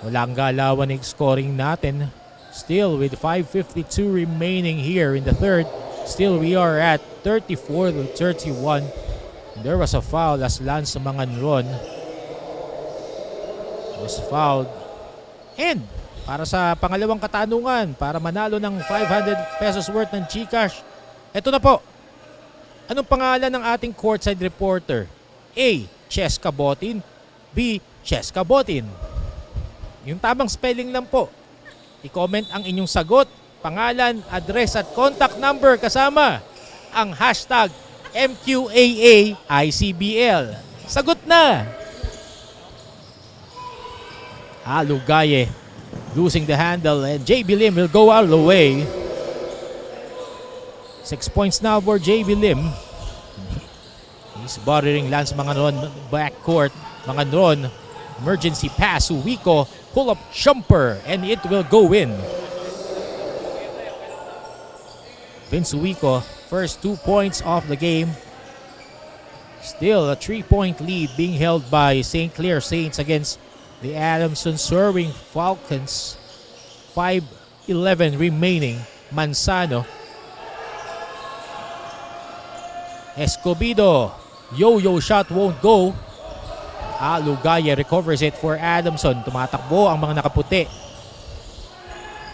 Walang galawan ng scoring natin. Still, with 5:52 remaining here in the third, still we are at 34-31. There was a foul as Lance Manganron was fouled. And para sa pangalawang katanungan, para manalo ng 500 pesos worth ng GCash, eto na po. Anong pangalan ng ating courtside reporter? A. Cheska Bodin. B. Cheska Bodin. Yung tamang spelling lang po. I-comment ang inyong sagot, pangalan, address at contact number kasama ang hashtag Mqaa-Icbl. Sagot na! Alugaye losing the handle, and JB Lim will go all the way. 6 points now for JB Lim. He's bothering Lance Manganron backcourt. Manganron, emergency pass to Wico, pull-up jumper, and it will go in. Vince Wico, first 2 points of the game. Still a 3-point lead being held by St. Clair Saints against the Adamson Soaring Falcons. 5:11 remaining. Manzano. Escobedo. Yo-yo shot won't go. Gaye recovers it for Adamson. Tumatakbo ang mga nakaputi.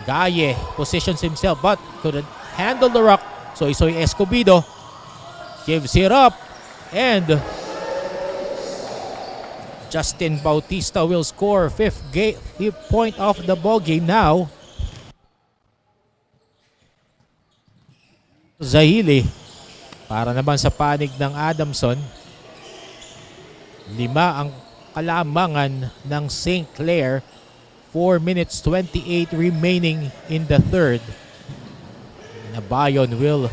Gaye positions himself but couldn't handle the rock. So Isoy Escobedo gives it up, and Justin Bautista will score fifth point of the ball game now. Zahili para naman sa panig ng Adamson. 5 ang kalamangan ng St. Clair. 4 minutes 28 remaining in the third. Nabayon will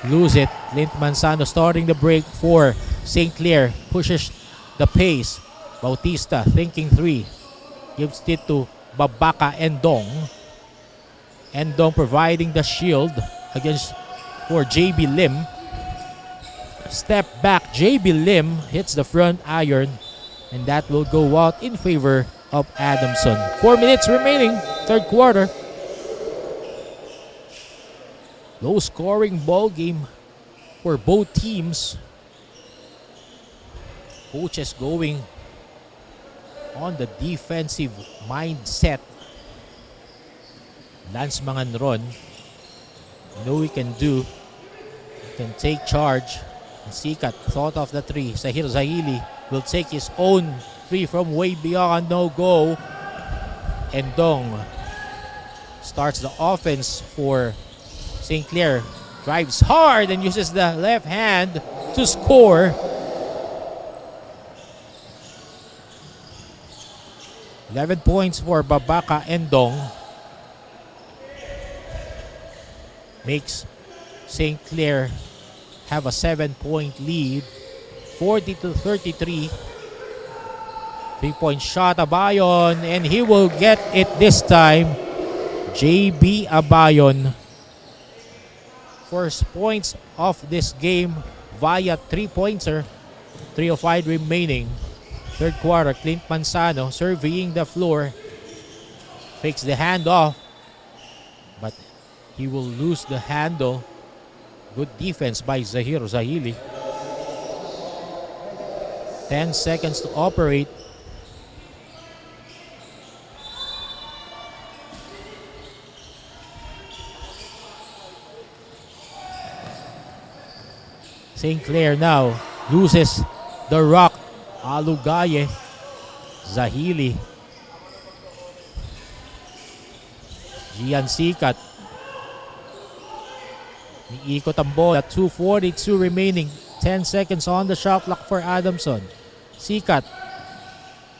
lose it. Lint Manzano starting the break for St. Clair. Pushes the pace. Bautista thinking 3. Gives it to Babaka Endong. Endong providing the shield against for JB Lim. Step back, JB Lim hits the front iron, and that will go out in favor of Adamson. 4 minutes remaining, third quarter. Low scoring ball game for both teams. Coaches going on the defensive mindset. Lance Manganron, you know he can do. He can take charge. And Sikat thought of the 3. Sahir Zahili will take his own 3 from way beyond, no go. Endong starts the offense for St. Clair. Drives hard and uses the left hand to score. 11 points for Babaka Endong. Makes St. Clair have a 7-point lead. 40-33. 3-point shot, Abayon, and he will get it this time. JB Abayon. First points of this game via 3-pointer. 3:05 remaining. Third quarter, Clint Manzano surveying the floor. Fakes the handoff, but he will lose the handle. Good defense by Zahir Zahili. 10 seconds to operate. St. Clair now loses the rock. Alugaye, Zahili, Gian Sikat. Iikot ang bola. 2:42 remaining. 10 seconds on the shot clock for Adamson. Sikat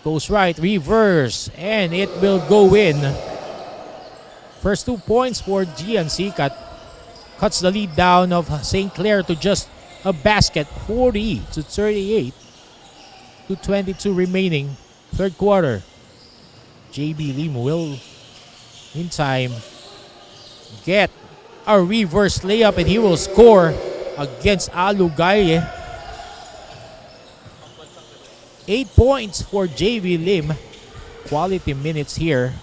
goes right, reverse, and it will go in. First 2 points for Gian Sikat. Cuts the lead down of St. Clair to just a basket. 40-38. 2:22 remaining. Third quarter. JB Lim will, in time, get a reverse layup and he will score against Alugaye. 8 points for JB Lim. Quality minutes here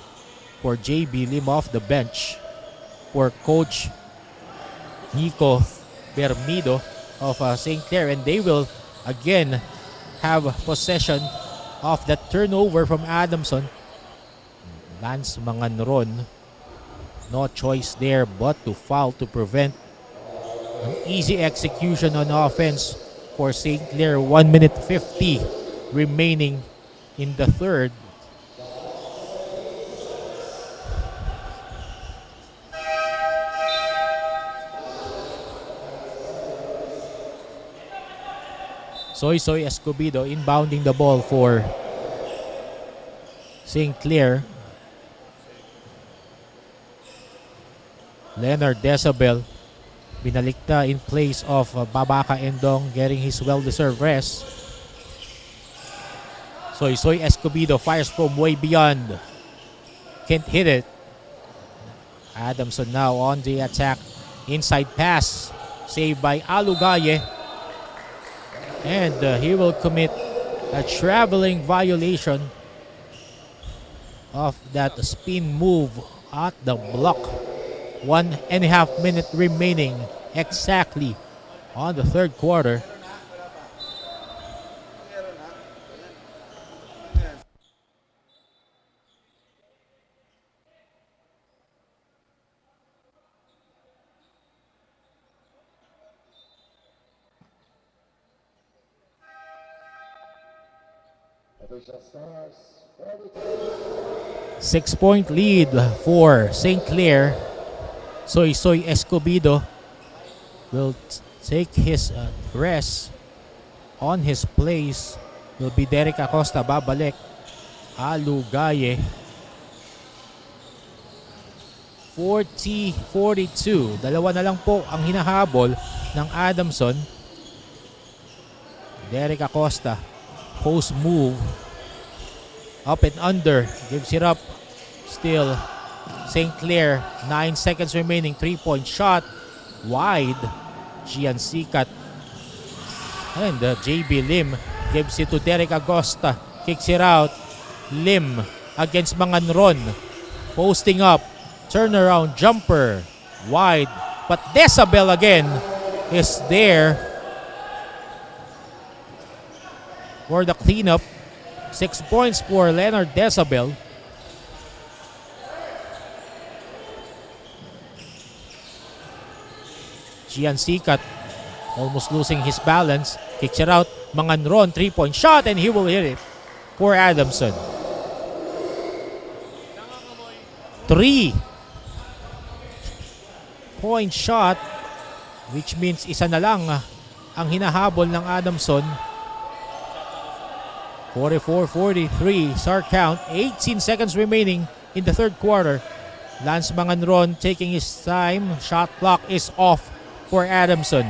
for JB Lim off the bench for Coach Nico Bermido of St. Clair, and they will again have possession of that turnover from Adamson. Lance Manganron, no choice there but to foul to prevent an easy execution on offense for St. Clair. 1 minute 50 remaining in the third. Soy Escobedo inbounding the ball for St. Clair. Leonard Decibel binalik na in place of Babaka Endong, getting his well-deserved rest. Soy Escobedo fires from way beyond. Can't hit it. Adamson now on the attack. Inside pass. Saved by Alugaye. And he will commit a traveling violation of that spin move at the block. 1.5 minutes remaining exactly on the third quarter. Official scores, 6-point lead for St. Clair. Soy Escobedo will take his rest. On his place will be Derek Acosta. Babalik Alugaye. 40-42. Dalawa na lang po ang hinahabol ng Adamson. Derek Acosta, post move, up and under, gives it up. Still St. Clair, 9 seconds remaining. 3-point shot, wide. Gian Sikat and JB Lim gives it to Derek Acosta, kicks it out. Lim against Manganron, posting up, turnaround jumper, wide, but Decibel again is there for the cleanup. 6 points for Leonard Decibel. Gian Sikat almost losing his balance, kicks it out. Manganron, 3-point shot, and he will hit it for Adamson. 3-point shot, which means isa na lang ang hinahabol ng Adamson. 44-43 SAR count. 18 seconds remaining in the third quarter. Lance Manganron taking his time. Shot clock is off for Adamson.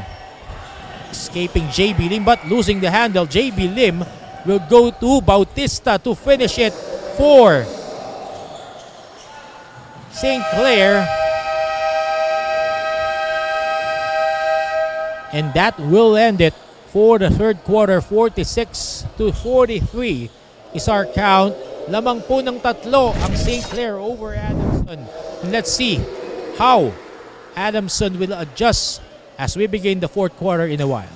Escaping JB Lim but losing the handle. JB Lim will go to Bautista to finish it for St. Clair. And that will end it for the third quarter. 46-43 is our count. Lamang po ng tatlo ang St. Clare over Adamson. And let's see how Adamson will adjust as we begin the fourth quarter in a while.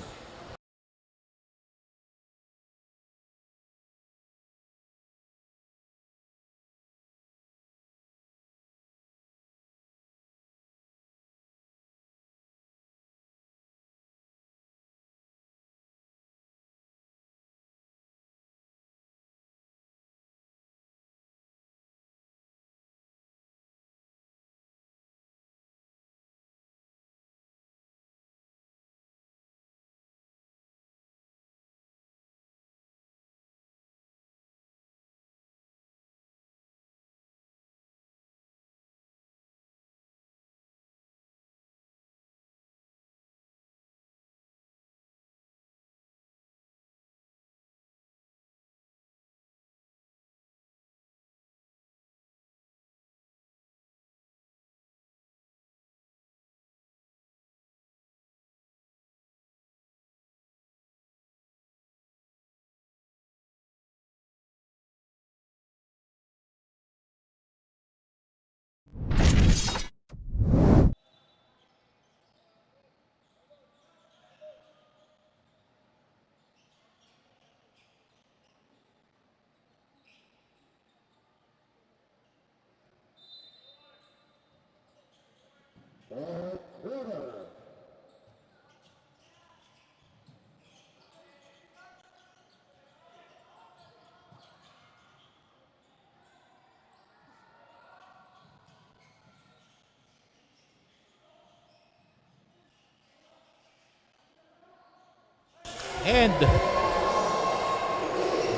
And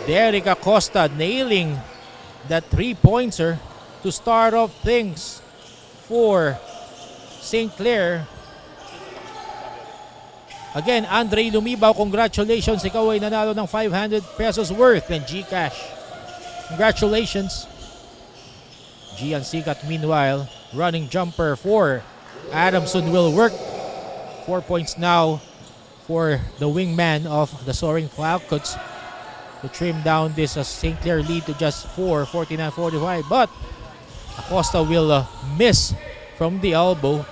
Derek Acosta nailing that three-pointer to start off things for St. Clare. Again, Andre Lumibaw, congratulations. Ikaw ay nanalo ng 500 pesos worth ng GCash. Congratulations. Gian Sikat, meanwhile, running jumper for Adamson will work. 4 points now for the wingman of the Soaring Falcons to trim down this St. Clair lead to just 4, 49-45. But Acosta will miss from the elbow.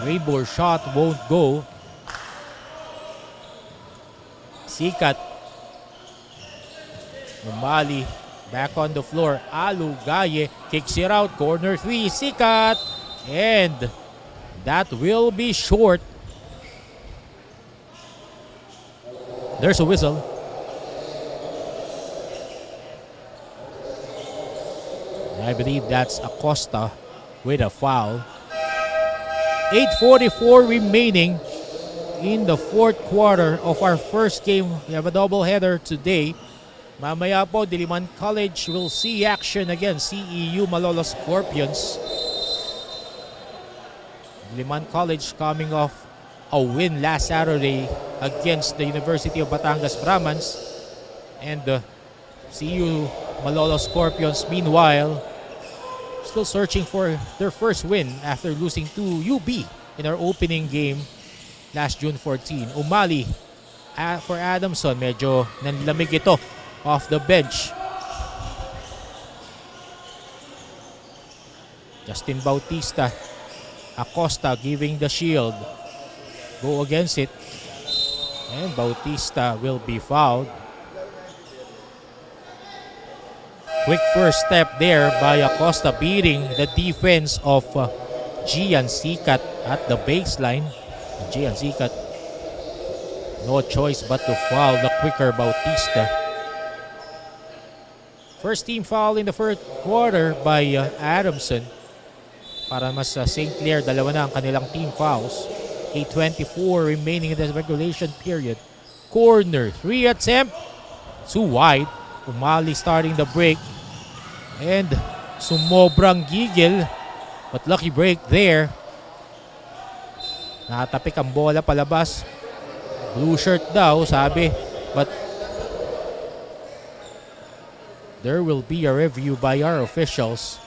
Rainbow shot won't go. Sikat. Umali back on the floor. Alugaye kicks it out. Corner 3. Sikat. And that will be short. There's a whistle. I believe that's Acosta with a foul. 8:44 remaining in the fourth quarter of our first game. We have a doubleheader today. Mamaya po, Diliman College will see action against CEU Malolo Scorpions. Diliman College coming off a win last Saturday against the University of Batangas Brahmans. And CEU Malolo Scorpions, meanwhile, still searching for their first win after losing to UB in our opening game last June 14. Umali for Adamson, medyo nanlamig ito off the bench. Justin Bautista, Acosta giving the shield. Go against it. And Bautista will be fouled. Quick first step there by Acosta, beating the defense of Gian Sikat at the baseline. Gian Sikat, no choice but to foul the quicker Bautista. First team foul in the first quarter by Adamson. Para mas St. Clair, dalawa na ang kanilang team fouls. 8:24 remaining in the regulation period. Corner 3 attempt. Too wide. Umali starting the break. And sumobrang gigil. But lucky break there. Natapik ang bola palabas. Blue shirt daw, sabi. But there will be a review by our officials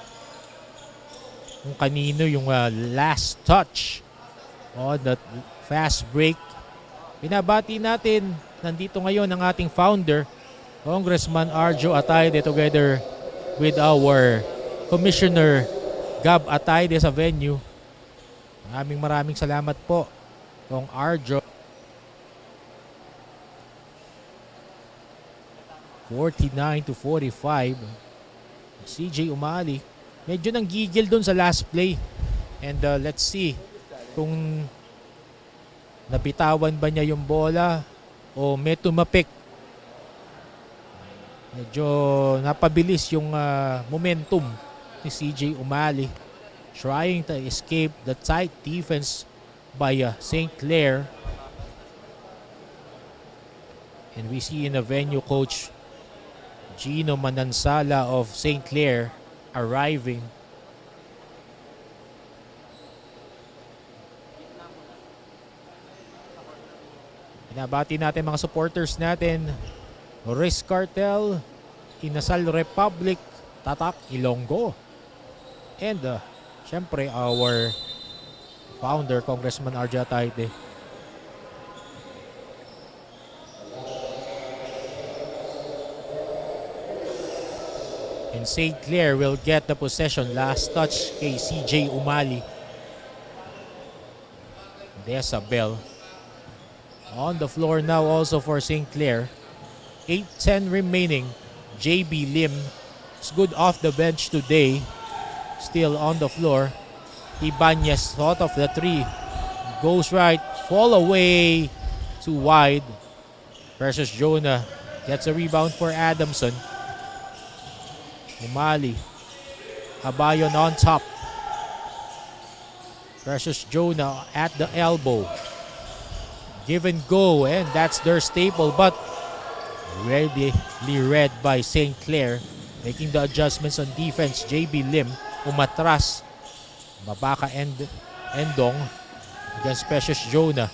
kung kanino yung last touch on that fast break Binabati natin, nandito ngayon ang ating founder, Congressman Arjo Atayde, together with our Commissioner Gab Atayde sa venue. Maraming salamat po, Kong Arjo. 49-45. CJ Umali. Medyo nang gigil dun sa last play. And let's see kung nabitawan ba niya yung bola o may tumapik. Medyo napabilis yung momentum ni CJ Umali, trying to escape the tight defense by St. Clare. And we see in the venue coach Gino Manansala of St. Clare arriving. Binabati natin mga supporters natin. Riz Cartel, Inasal Republic, Tatak Ilonggo. And syempre our founder, Congressman Arjo Atayde. And St. Clare will get the possession. Last touch kay CJ Umali. Desabel. On the floor now also for St. Clare. 8:10 remaining. JB Lim is good off the bench today. Still on the floor. Ibanez thought of the three. Goes right. Fall away. Too wide. Precious Jonah gets a rebound for Adamson. Umali. Abayon on top. Precious Jonah at the elbow. Give and go, and that's their staple, but readily read by St. Clare. Making the adjustments on defense. JB Lim umatras. Babaka Endong against Precious Jonah.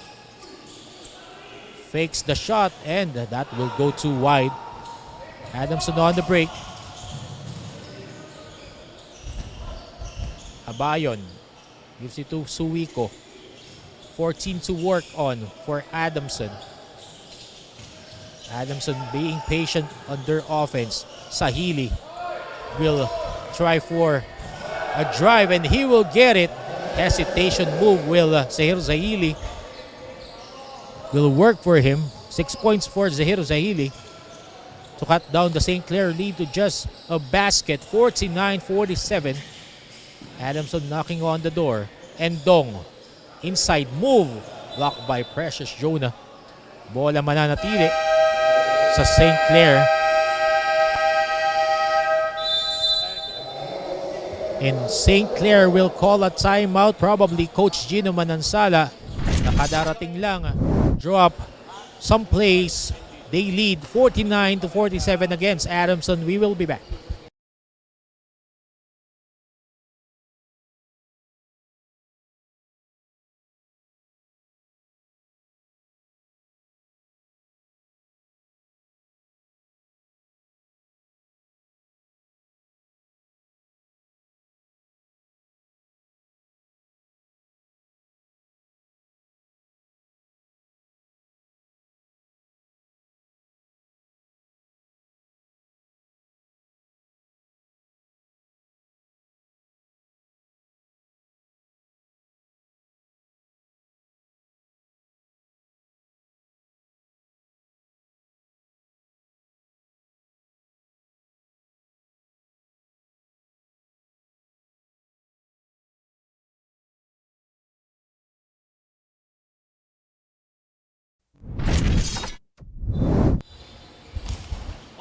Fakes the shot, and that will go too wide. Adamson on the break. Abayon gives it to Suiko. 14 to work on for Adamson. Adamson being patient on their offense. Sahili will try for a drive, and he will get it. Hesitation move will Zahir Zahili will work for him. 6 points for Zahir Zahili to cut down the St. Clare lead to just a basket. 49-47. Adamson knocking on the door. Endong. Inside move. Blocked by Precious Jonah. Bola mananatili sa St. Clare. And St. Clare will call a timeout. Probably Coach Gino Manansala. Nakadarating lang. Drop some plays. They lead 49-47 against Adamson. We will be back.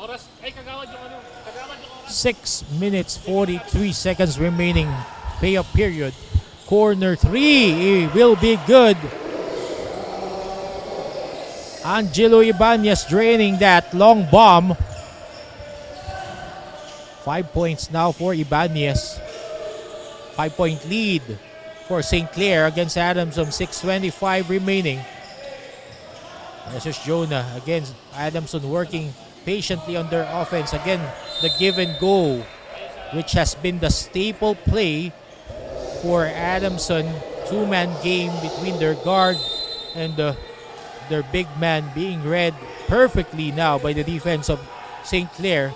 Oras, ay kagawad yung ano, kagawad yung oras. 6 minutes 43 seconds remaining. Pay-up period. Corner 3 will be good. Angelo Ibanez draining that long bomb. 5 points now for Ibanez. 5-point lead for St. Clare against Adamson. 6:25 remaining. Precious Jonah against Adamson working patiently on their offense. Again, the give and go, which has been the staple play for Adamson. Two-man game between their guard and Their big man being read perfectly now by the defense of St. Clair.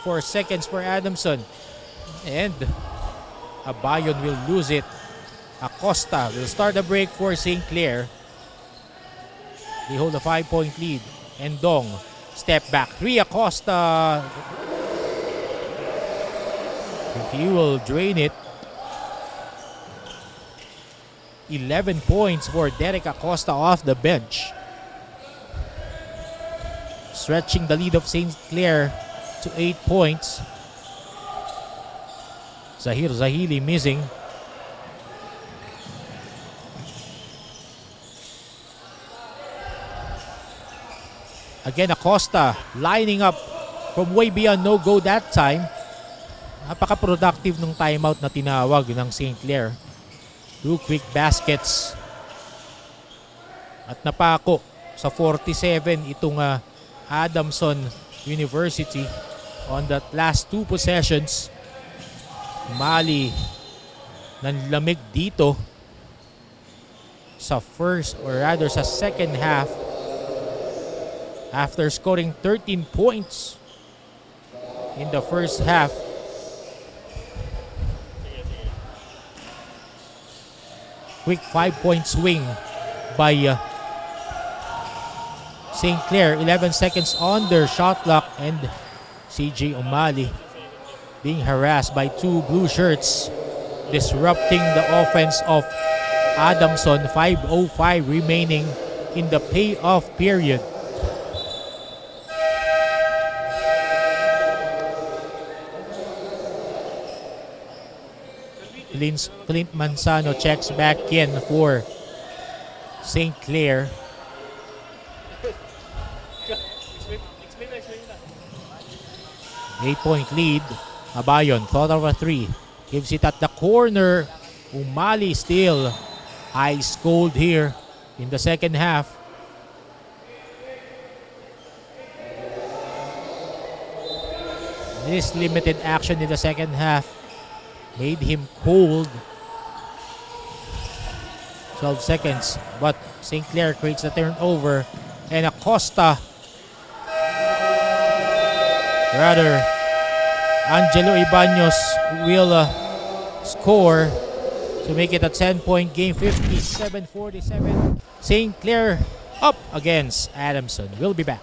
4 seconds for Adamson. And Abayon will lose it. Acosta will start the break for St. Clair. They hold a 5-point lead. And Dong, step back 3. Acosta. He will drain it. 11 points for Derek Acosta off the bench. Stretching the lead of St. Clair to 8 points. Zahir Zahili missing. Again, Acosta lining up from way beyond no-go that time. Napaka-productive ng timeout na tinawag ng St. Clair. 2 quick baskets. At napako sa 47 itong Adamson University on that last 2 possessions. Mali nanlamig dito sa first or rather sa second half after scoring 13 points in the first half. Quick 5-point swing by St. Clair. 11 seconds on their shot clock, and CJ Umali being harassed by 2 blue shirts, disrupting the offense of Adamson. 5:05 remaining in the payoff period. Clint Manzano checks back in for St. Clair. Eight-point lead. Abayon thought of a 3. Gives it at the corner. Umali still ice cold here in the second half. This limited action in the second half made him cold. 12 seconds, but St. Clair creates the turnover, and Acosta, rather Angelo Ibañez will score to make it a 10-point game. 57-47. St. Clair up against Adamson. We'll be back.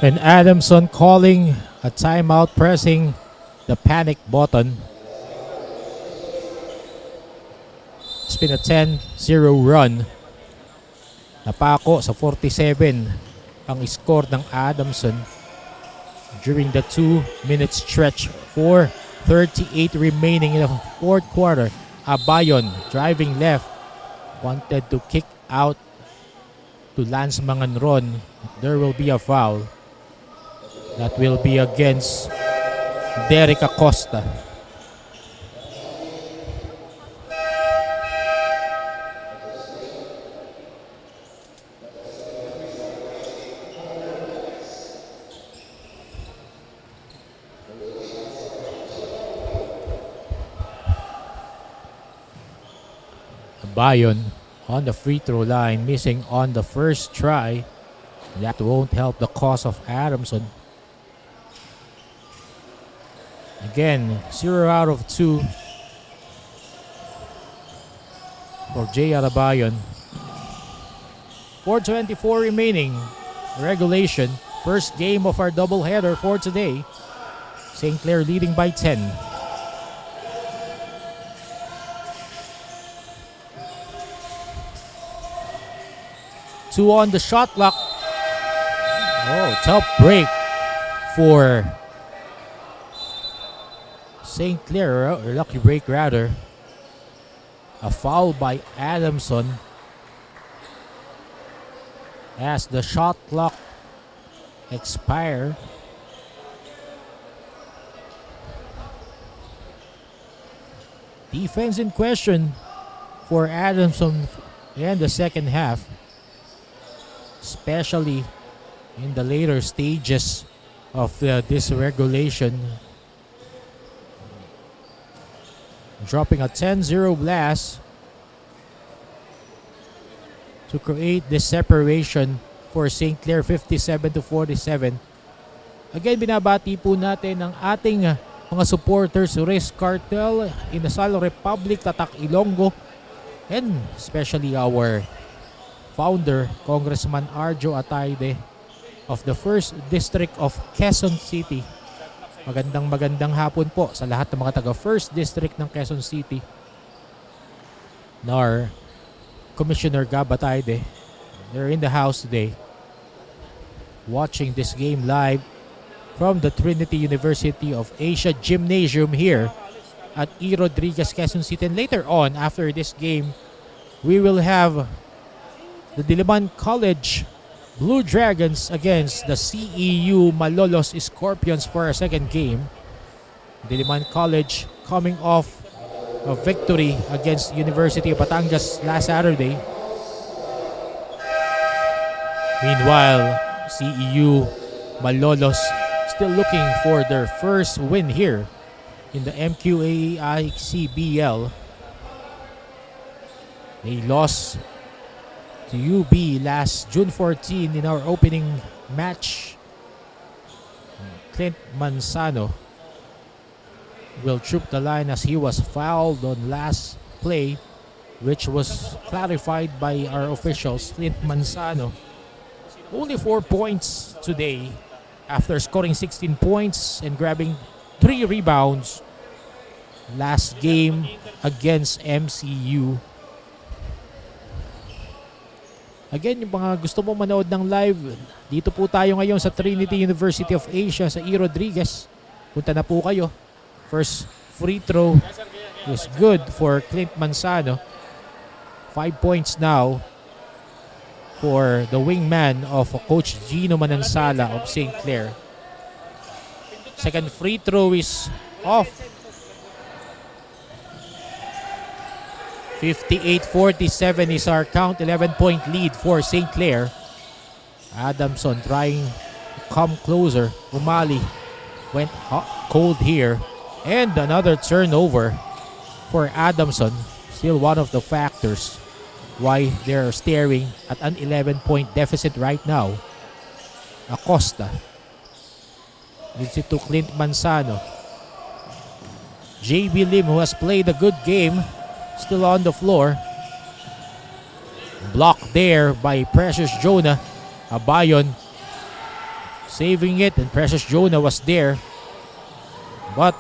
And Adamson calling a timeout, pressing the panic button. It's been a 10-0 run. Napako sa 47 ang score ng Adamson during the 2-minute stretch. 4:38 remaining in the fourth quarter. Abayon driving left, wanted to kick out to Lance Manganron. There will be a foul. That will be against Derek Acosta. Bayon on the free throw line, missing on the first try. That won't help the cause of Adamson. Again, 0 out of 2 for J. Arabayon. 4:24 remaining regulation. First game of our doubleheader for today. St. Clair leading by 10. Two on the shot clock. Oh, tough break for St. Clair, or lucky break rather. A foul by Adamson as the shot clock expire. Defense in question for Adamson in the second half, especially in the later stages of this regulation. Dropping a 10-0 blast to create this separation for St. Clair, 57-47. Again, binabati po natin ang ating mga supporters, Race Cartel, Inasal Republic, Tatak Ilonggo, and especially our founder, Congressman Arjo Atayde of the 1st District of Quezon City. Magandang hapon po sa lahat ng mga taga 1st District ng Quezon City. NAR Commissioner Gab Atayde, they're in the house today watching this game live from the Trinity University of Asia Gymnasium here at E. Rodriguez, Quezon City. And later on, after this game, we will have the Diliman College Blue Dragons against the CEU Malolos Scorpions for a second game. Diliman College coming off a victory against University of Batangas last Saturday. Meanwhile, CEU Malolos still looking for their first win here in the Mqaa-Icbl. They lost to UB last June 14 in our opening match. Clint Manzano will troop the line as he was fouled on last play, which was clarified by our officials. Clint Manzano only 4 points today after scoring 16 points and grabbing 3 rebounds last game against MCU. Again, yung mga gusto mo manood ng live, dito po tayo ngayon sa Trinity University of Asia sa E. Rodriguez. Punta na po kayo. First free throw is good for Clint Manzano. 5 points now for the wingman of Coach Gino Manansala of St. Clair. Second free throw is off. 58-47 is our count. 11-point lead for St. Clair. Adamson trying to come closer. Umali went hot, cold here. And another turnover for Adamson. Still one of the factors why they're staring at an 11-point deficit right now. Acosta gives it to Clint Manzano. JB Lim, who has played a good game, still on the floor. Blocked there by Precious Jonah. Abayon saving it, and Precious Jonah was there. But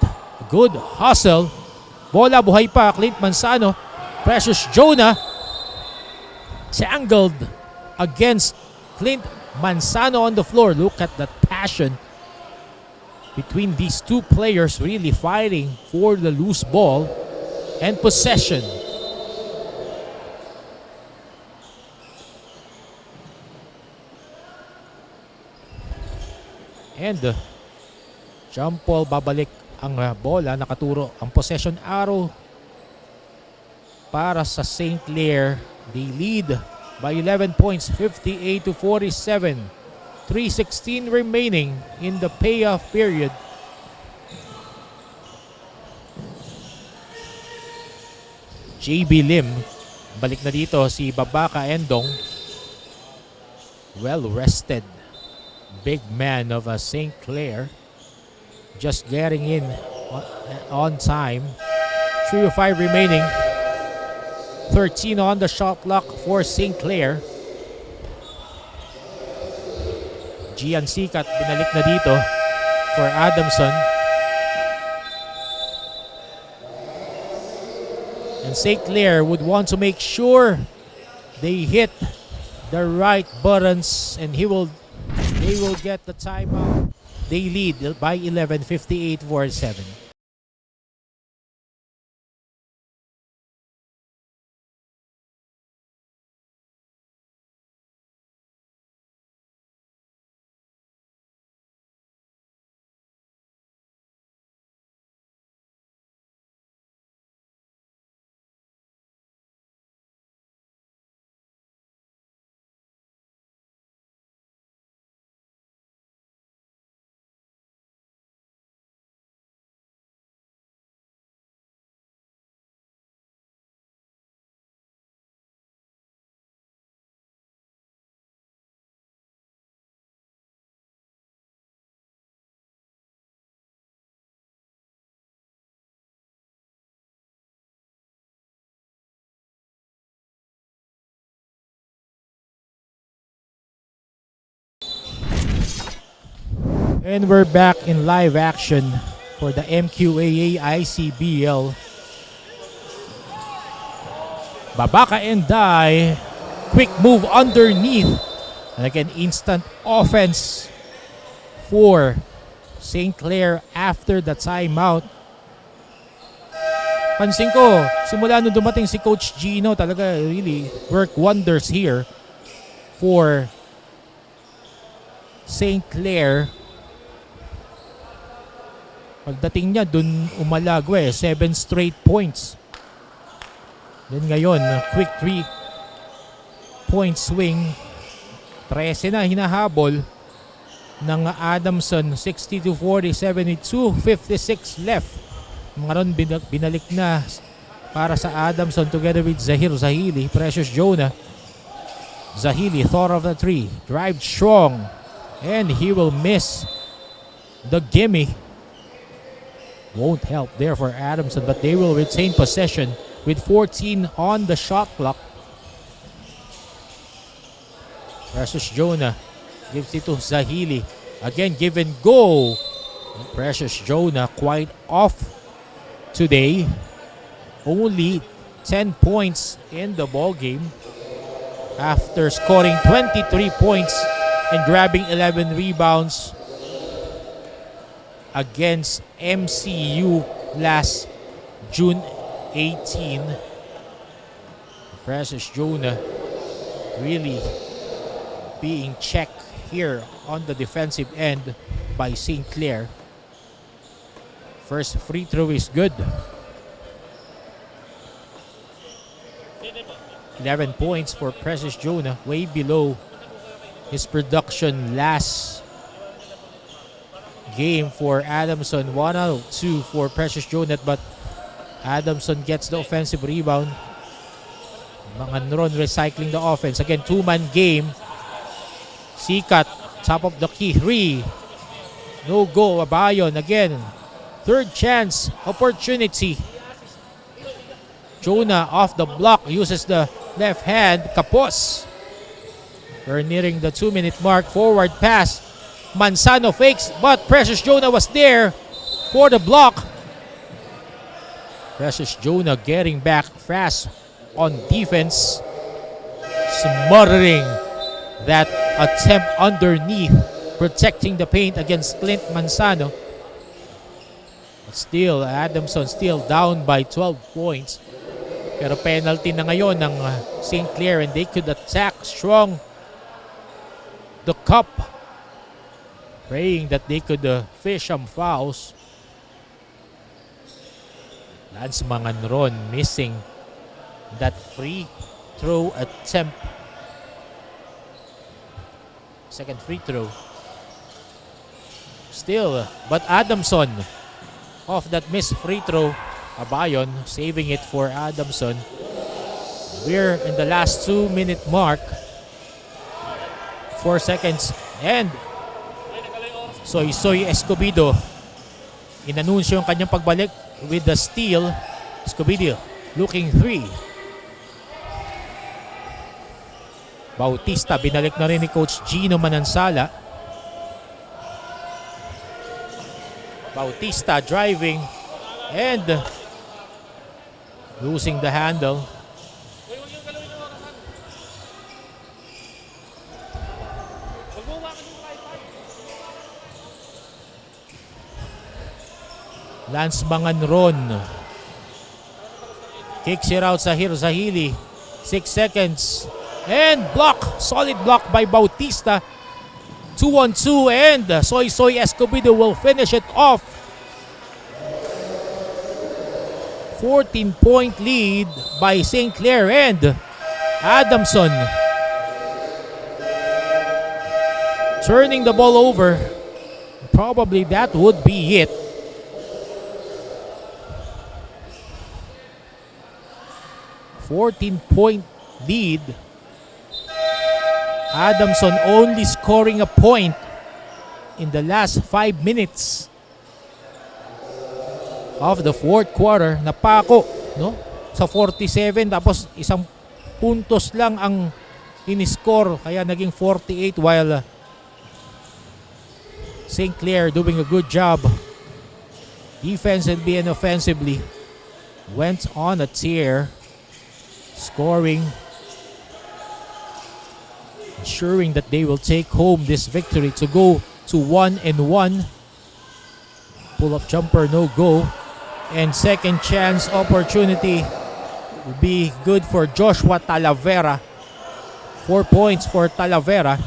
good hustle. Bola buhay pa, Clint Manzano. Precious Jonah tangled against Clint Manzano on the floor. Look at the passion between these two players, really fighting for the loose ball and possession. And jump ball, babalik ang bola, nakaturo ang possession arrow para sa St. Clair. They lead by 11 points, 58-47. 3:16 remaining in the payoff period. JB Lim, balik na dito si Babaka Endong. Well rested big man of St. Clair, just getting in on time. 3:05 remaining. 13 on the shot clock for St. Clair. Gian Sikat binalik na dito for Adamson. And St. Clair would want to make sure they hit the right buttons, and they will get the timeout. They lead by 11, 58-47. And we're back in live action for the Mqaa-Icbl. Babaka and Die. Quick move underneath. And again, instant offense for St. Clair after the timeout. Pansin ko, simula nung dumating si Coach Gino, talaga really work wonders here for St. Clair. Pagdating niya, dun umalagwe, 7 straight points. Then ngayon, quick 3-point swing. 13 na hinahabol ng Adamson, 60-40, 72-56 left. Mga ron binalik na para sa Adamson together with Zahili, Precious Jonah. Zahili, thought of the three, drive strong, and he will miss the gimme. Won't help there for Adamson, but they will retain possession with 14 on the shot clock. Precious Jonah gives it to Zahili. Again, give and go. Precious Jonah quite off today. Only 10 points in the ball game after scoring 23 points and grabbing 11 rebounds against MCU last June 18. Precious Jonah really being checked here on the defensive end by St. Clair. First free throw is good. 11 points for Precious Jonah, way below his production last game for Adamson. 1 out of 2 for Precious Jonah, but Adamson gets the offensive rebound. Mga Nron recycling the offense. Again, two-man game. Sikat, top of the key, 3. No go, Abayon again. Third chance opportunity. Jonah off the block, uses the left hand. Kapos. We're nearing the 2-minute mark. Forward pass. Manzano fakes, but Precious Jonah was there for the block. Precious Jonah getting back fast on defense, smothering that attempt underneath, protecting the paint against Clint Manzano. But still, Adamson still down by 12 points. Pero penalty na ngayon ng St. Clair, and they could attack strong the cup, praying that they could fish some fouls. Lance Manganron missing that free throw attempt. Second free throw. Still, but Adamson off that missed free throw. Abayon saving it for Adamson. We're in the last 2-minute mark. 4 seconds, and Soy Escobedo inanunsyo ang kanyang pagbalik with the steal. Escobedo looking 3. Bautista binalik na rin ni Coach Gino Manansala. Bautista driving and losing the handle. Uy, huwag yung galawin ng orasan. Magbuwa ka ng tripod. Lance Manganron kicks it out sa Hili. 6 seconds and block. Solid block by Bautista. 2-on-2 and Soy Escobedo will finish it off. 14-point lead by St. Clare and Adamson turning the ball over. Probably that would be it. .14 lead. Adamson only scoring a point in the last 5 minutes of the fourth quarter. Napako, no? Sa 47 tapos isang puntos lang ang in-score kaya naging 48 while St. Clair doing a good job defensively and offensively. Went on a tear, scoring, ensuring that they will take home this victory to go to 1-1. Pull-up jumper, no go. And second chance opportunity will be good for Joshua Talavera. 4 points for Talavera.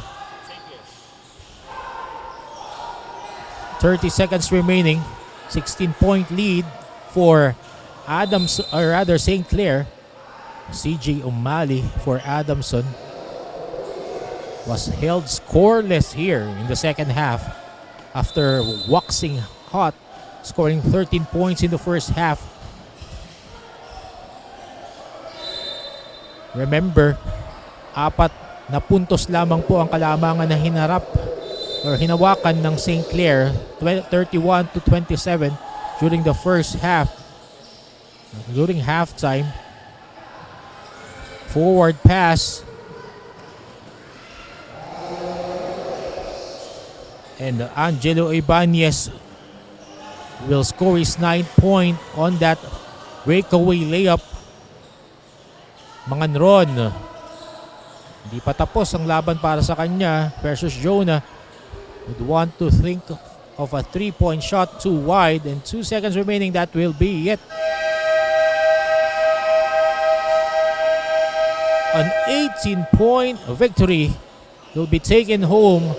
30 seconds remaining. 16-point lead for St. Clair. CJ Umali for Adamson was held scoreless here in the second half after waxing hot, scoring 13 points in the first half. Remember, 4 na puntos lamang po ang kalamangan na hinarap or hinawakan ng St. Clair, 31-27 during the first half. During halftime, forward pass and Angelo Ibanez will score his 9th point on that breakaway layup. Manganron, hindi pa tapos ang laban para sa kanya versus Jonah. Would want to think of a 3-point shot too wide and 2 seconds remaining. That will be it. An 18-point victory will be taken home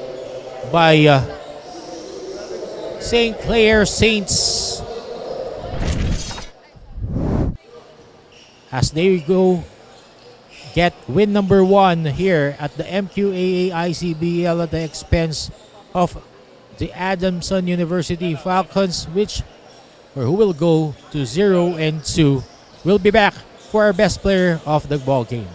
by St. Clair Saints as they go get win number 1 here at the Mqaa-Icbl at the expense of the Adamson University Falcons, who will go to 0-2. We'll be back for our best player of the ball game.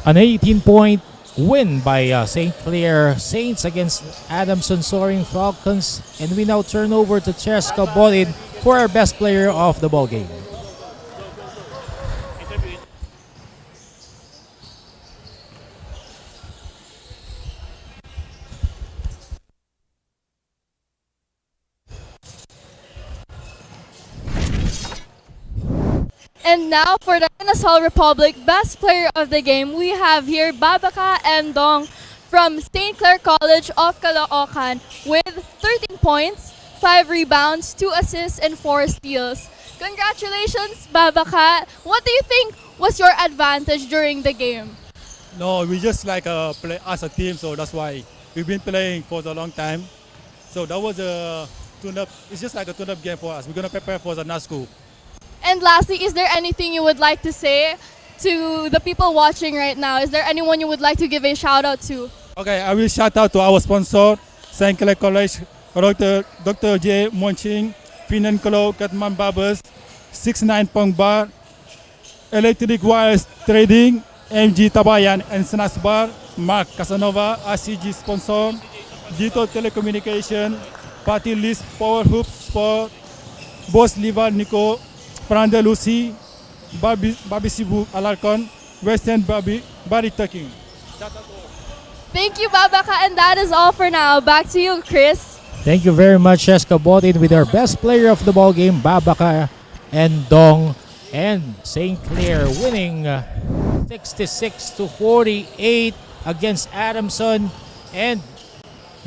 An 18-point win by St. Clair Saints against Adamson Soaring Falcons. And we now turn over to Cheska Bodin for our best player of the ball game. And now for the Inasal Republic Best Player of the Game, we have here Babaka Endong from St. Clair College of Caloocan with 13 points, 5 rebounds, 2 assists, and 4 steals. Congratulations, Babaka. What do you think was your advantage during the game? No, we just like play as a team, so that's why we've been playing for a long time. So that was a tune-up. It's just like a tune-up game for us. We're gonna prepare for the NASCO. And lastly, is there anything you would like to say to the people watching right now? Is there anyone you would like to give a shout out to? Okay, I will shout out to our sponsor, St. Clair College, Dr. J. Monching, Finan Kalo, Katman Barbers, 69 Pong Bar, Electric Wires Trading, MG Tabayan and Snaps Bar, Mark Casanova, RCG sponsor, Dito Telecommunication, Party List Power Hoop Sport, Boss Liva Nico, Franda Lucy, Babi Sibu Alarcon, Western Barry Tucking. Thank you, Babaka, and that is all for now. Back to you, Chris. Thank you very much, Cheska Bodin, with our best player of the ball game, Babaka Endong, and St. Clair winning 66-48 against Adamson. And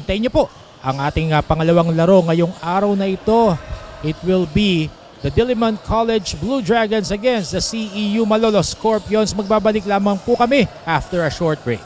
hintayin niyo po ang ating pangalawang laro ngayong araw na ito. It will be the Diliman College Blue Dragons against the CEU Malolos Scorpions. Magbabalik lamang po kami after a short break.